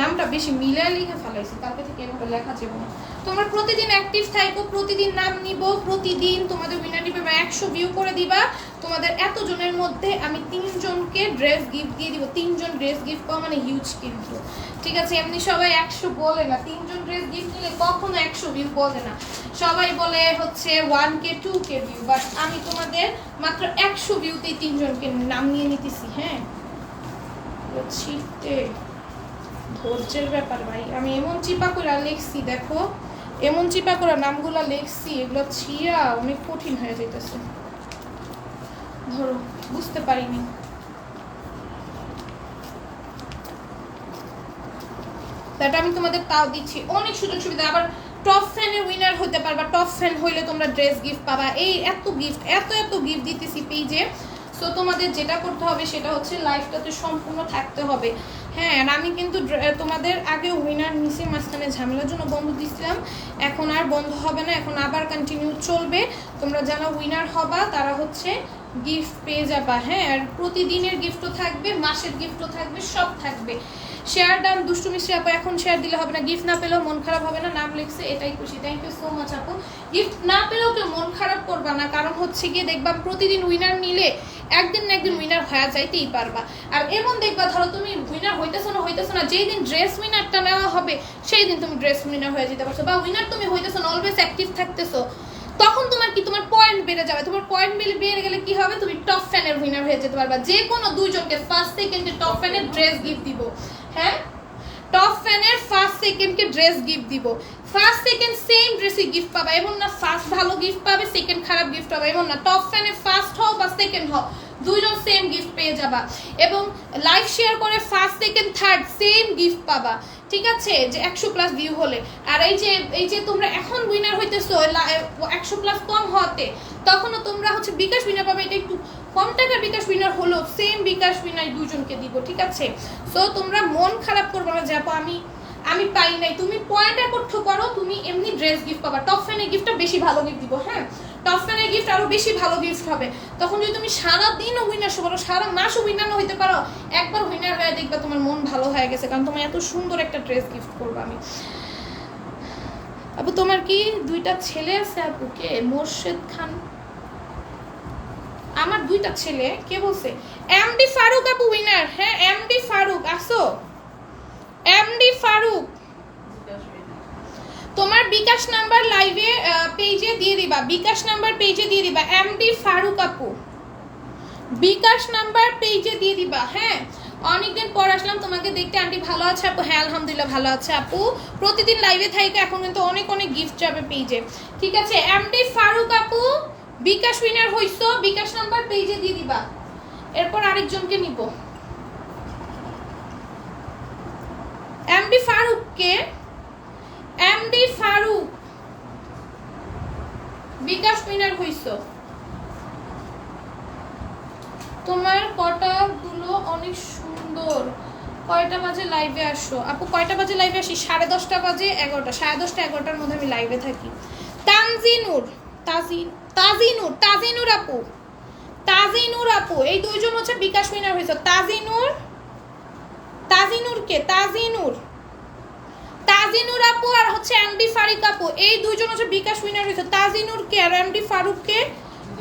নামটা বেশি মিলা লিখে ফেলাইছি, কালকে থেকে এভাবে লেখা যাবে না। তোমরা প্রতিদিন অ্যাক্টিভ থাকো, প্রতিদিন নাম নিব, প্রতিদিন তোমাদের উইনার নিবে 100 ভিউ করে দিবা। তোমাদের এতজনের মধ্যে আমি 3 জনকে ড্রেস গিফট দিয়ে দিব। 3 জন ড্রেস গিফট পাওয়া মানে হিউজ কিন্তু, ঠিক আছে? এমনি সবাই 100 বলে না, 3 জন ড্রেস গিফট নিলে কখনো 100 ভিউ বলে না, সবাই বলে হচ্ছে 1K 2K ভিউ। বাট আমি তোমাদের মাত্র 100 ভিউতেই 3 জনকে নাম নিয়ে নিতেছি। হ্যাঁ ছিটে ধৈর্যের ব্যাপার ভাই। আমি এমন চিপা করে লিখছি, দেখো এমন চিপা করে নামগুলো লিখছি, এগুলো ছিয়া অনেক কঠিন হয়ে যাইতেছে। ধরো বুঝতে পারিনি। দ্যাট আমি তোমাদের তাও দিচ্ছি অনেক সুযোগ সুবিধা। আবার টপ ফ্যানের উইনার হতে পারবা, টপ ফ্যান হইলে তোমরা ড্রেস গিফট পাবা। এই এত গিফট এত গিফট দিতেছি পেজে। সো তোমাদের যেটা করতে হবে সেটা হচ্ছে লাইফটাতে সম্পূর্ণ থাকতে হবে। হ্যাঁ, আর আমি কিন্তু তোমাদের আগে উইনার নিচে মাঝখানে ঝামেলার জন্য বন্ধ দিচ্ছিলাম, এখন আর বন্ধ হবে না, এখন আবার কন্টিনিউ চলবে। তোমরা যারা উইনার হবা তারা হচ্ছে গিফট পেয়ে যাবা। হ্যাঁ, আর প্রতিদিনের গিফটও থাকবে, মাসের গিফটও থাকবে, সব থাকবে। শেয়ার ডান দুষ্টু মিষ্টি আপু, এখন শেয়ার দিলে হবে না, গিফট না পেলেও মন খারাপ হবে না, নাম লিখছে এটাই খুশি। থ্যাংক ইউ সো মাচ আপু। গিফট না পেলেও কেউ মন খারাপ করবা না, কারণ হচ্ছে গিয়ে দেখবা প্রতিদিন উইনার নিলে একদিন না একদিন উইনার হয়ে যাইতেই পারবা। আর এমন দেখবা ধরো তুমি উইনার হইতেছো না, যেই দিন ড্রেস উইনারটা নেওয়া হবে সেই দিন তুমি ড্রেস উইনার হয়ে যেতে পারছো, বা উইনার তুমি হইতেছো না, অলওয়েজ অ্যাক্টিভ থাকতেছো, তখন তোমার কি তোমার পয়েন্ট বেড়ে যাবে। তোমার পয়েন্ট বেড়ে গেলে কি হবে, তুমি টপ ফ্যানের উইনার হয়ে যেতে পারবা। যে কোনো দুইজনকে ফার্স্ট সেকেন্ডে টপ ফ্যানের ড্রেস গিফট দিব। হ্যাঁ, টপ ফ্যানের ফার্স্ট সেকেন্ডকে ড্রেস গিফট দিব। ফার্স্ট সেকেন্ড সেম ড্রেসই গিফট পাবা, এমন না ফার্স্ট ভালো গিফট পাবে সেকেন্ড খারাপ গিফট পাবে, এমন না। টপ ফ্যানে ফার্স্ট হও বা সেকেন্ড হও, দুইজন সেম গিফট পেয়ে যাবা। এবং লাইভ শেয়ার করে first second third same gift পাবা, ঠিক আছে, যে 100+ ভিউ হলে। আর এই যে তোমরা এখন উইনার হইতেছো 100+ কম হতে, তখনও তোমরা হচ্ছে বিকাশ উইনার পাবে। এটা একটু কম টাকার বিকাশ উইনার হলো, সেম বিকাশ উইনার দুজনকে দিব, ঠিক আছে। সো তোমরা মন খারাপ করবে না যে আপু আমি পাই নাই, তুমি পয়েন্ট একত্র করো, তুমি এমনি ড্রেস গিফট পাবা। টপ ফ্যানের গিফটটা বেশি ভালো গিফট দিব। হ্যাঁ, টপ ফ্যানের গিফট আরো বেশি ভালো গিফট হবে। তখন যদি তুমি সারাদিনও উইনার পারো, সারা মাসও উইনার হইতে পারো, একবার উইনার হয়ে দেখবা তোমার মন ভালো হয়ে গেছে, কারণ তোমার এত সুন্দর একটা ড্রেস গিফট করবো আমি। আপু তোমার কি দুইটা ছেলে আছে? আপু কে? মোর্শেদ খান। আমার দুইটা ছেলে? কে বলছে? এমডি ফারুক আপু উইনার। হ্যাঁ, এমডি ফারুক আসো, এমডি ফারুক। তোমার বিকাশ নাম্বার লাইভে পেজে দিয়ে দিবা, বিকাশ নাম্বার পেজে দিয়ে দিবা। এমডি ফারুক আপু বিকাশ নাম্বার পেজে দিয়ে দিবা। হ্যাঁ, অনেকদিন পর আসলাম তোমাকে দেখতে, আন্টি ভালো আছে আপু? হ্যাঁ আলহামদুলিল্লাহ ভালো আছে আপু, প্রতিদিন লাইভে থাকি, এখন কিন্তু অনেক গিফট যাবে পেজে, ঠিক আছে। এমডি ফারুক আপু বিকাশ উইনার হইছো, বিকাশ নাম্বার পেজে দিয়ে দিবা। এরপর আরেকজনকে নিব। এমডি ফারুক কে? এমডি ফারুক বিকাশ উইনার হইছো। তোমার কটাগুলো অনেক সুন্দর। কয়টা বাজে লাইভে আসো আপু? কয়টা বাজে লাইভে আসি? 10:30 বাজে, 11টা, 10:30 11টার মধ্যে আমি লাইভে থাকি। তাজিনুর আপু, তাজিনুর আপু, এই দুইজন হচ্ছে বিকাশ উইনার হয়েছে। তাজিনুর কে? তাজিনুর আপু আর হচ্ছে এমডি ফারিক আপু, এই দুইজন হচ্ছে বিকাশ উইনার হয়েছে। তাজিনুর কে আর এমডি ফারুক কে?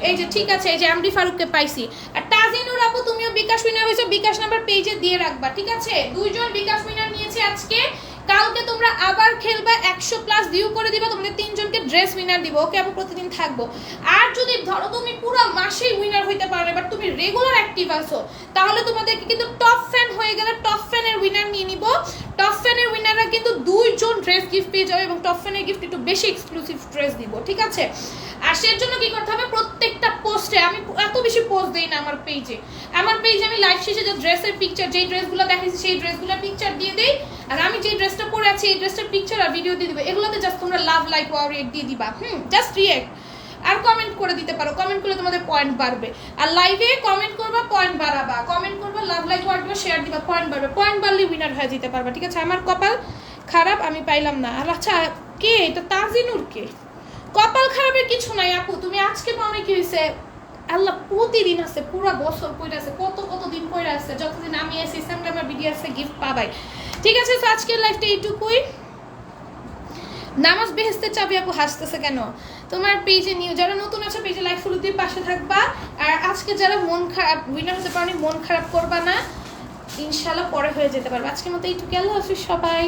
এই যে ঠিক আছে, এই যে এমডি ফারুককে পাইছি। আর তাজিনুর আপু তুমিও বিকাশ উইনার হয়েছে, বিকাশ নাম্বার পেজে দিয়ে রাখবা, ঠিক আছে। দুইজন বিকাশ উইনার নিয়েছে আজকে। কালকে তোমরা আবার খেলবা, 100+ ভিউ করে দিবা, তোমাদের তিনজনকে ড্রেস উইনার দিব। ওকে আপু, প্রতিদিন থাকবো। আর যদি ধরো তুমি পুরো মাসেই উইনার হইতে পারো, বাট তুমি রেগুলার অ্যাক্টিভ আছো, তাহলে তোমাদেরকে কিন্তু টপ ফ্যান হয়ে গেলে টপ ফ্যানের উইনার নিয়ে নিব। টপ ফ্যানের উইনাররা কিন্তু দুইজন ড্রেস গিফট পেয়ে যাবে, এবং টপ ফ্যানের গিফট একটু বেশি এক্সক্লুসিভ ড্রেস দিব, ঠিক আছে। আর সের জন্য কি করতে হবে, প্রত্যেকটা পোস্টে, আমি এত বেশি পোস্ট দেই না আমার পেজে আমি লাইভ শেষে যে ড্রেসের পিকচার, যেই ড্রেসগুলো দেখাইছি সেই ড্রেসগুলোর পিকচার দিয়ে দেই, আর আমি যে ড্রেসটা পরে আছি এই ড্রেসটার পিকচার আর ভিডিও দিয়ে দিবে। এগুলোতে জাস্ট তোমরা লাভ, লাইক, ওয়াও, রিয়েক্ট দিয়ে দিবা। জাস্ট রিয়েক্ট আর কমেন্ট করে দিতে পারো, কমেন্ট করলে তোমাদের পয়েন্ট বাড়বে। আর লাইভে কমেন্ট করবা, পয়েন্ট বাড়াবা, কমেন্ট করবা, লাভ, লাইক, ওয়াও দিবা, শেয়ার দিবা, পয়েন্ট বাড়বে। পয়েন্ট বাড়লে উইনার হয়ে যেতে পারবা, ঠিক আছে। আমার কপাল খারাপ, আমি পাইলাম না। আর আচ্ছা, কে এটা? তাজিনুর কে? কপাল খারাপের কিছু নাই আপু, তুমি আজকে পাও কি হয়েছে, আল্লাহ প্রতিদিন আছে, পুরো বছর পড়ে আছে, কত দিন পড়ে আছে, যতদিন আমি এসে ইনস্টাগ্রামে ভিডিও আছে গিফট পাবাই, ঠিক আছে। তো আজকের লাইফটা এইটুকুই। নামাজ বেহেস্তে চাবি আপু হাসতেছে কেন? তোমার পেজে নিউ যারা নতুন আছে পেজে লাইক ফলো দিয়ে পাশে থাকবা। আর আজকে যারা মন খারাপ উইনার হতে পারো, মন খারাপ করবা না, ইনশাআল্লাহ পরে হয়ে যেতে পারবে। আজকের মতো এইটুকু, আল্লাহ হাফিজ সবাই।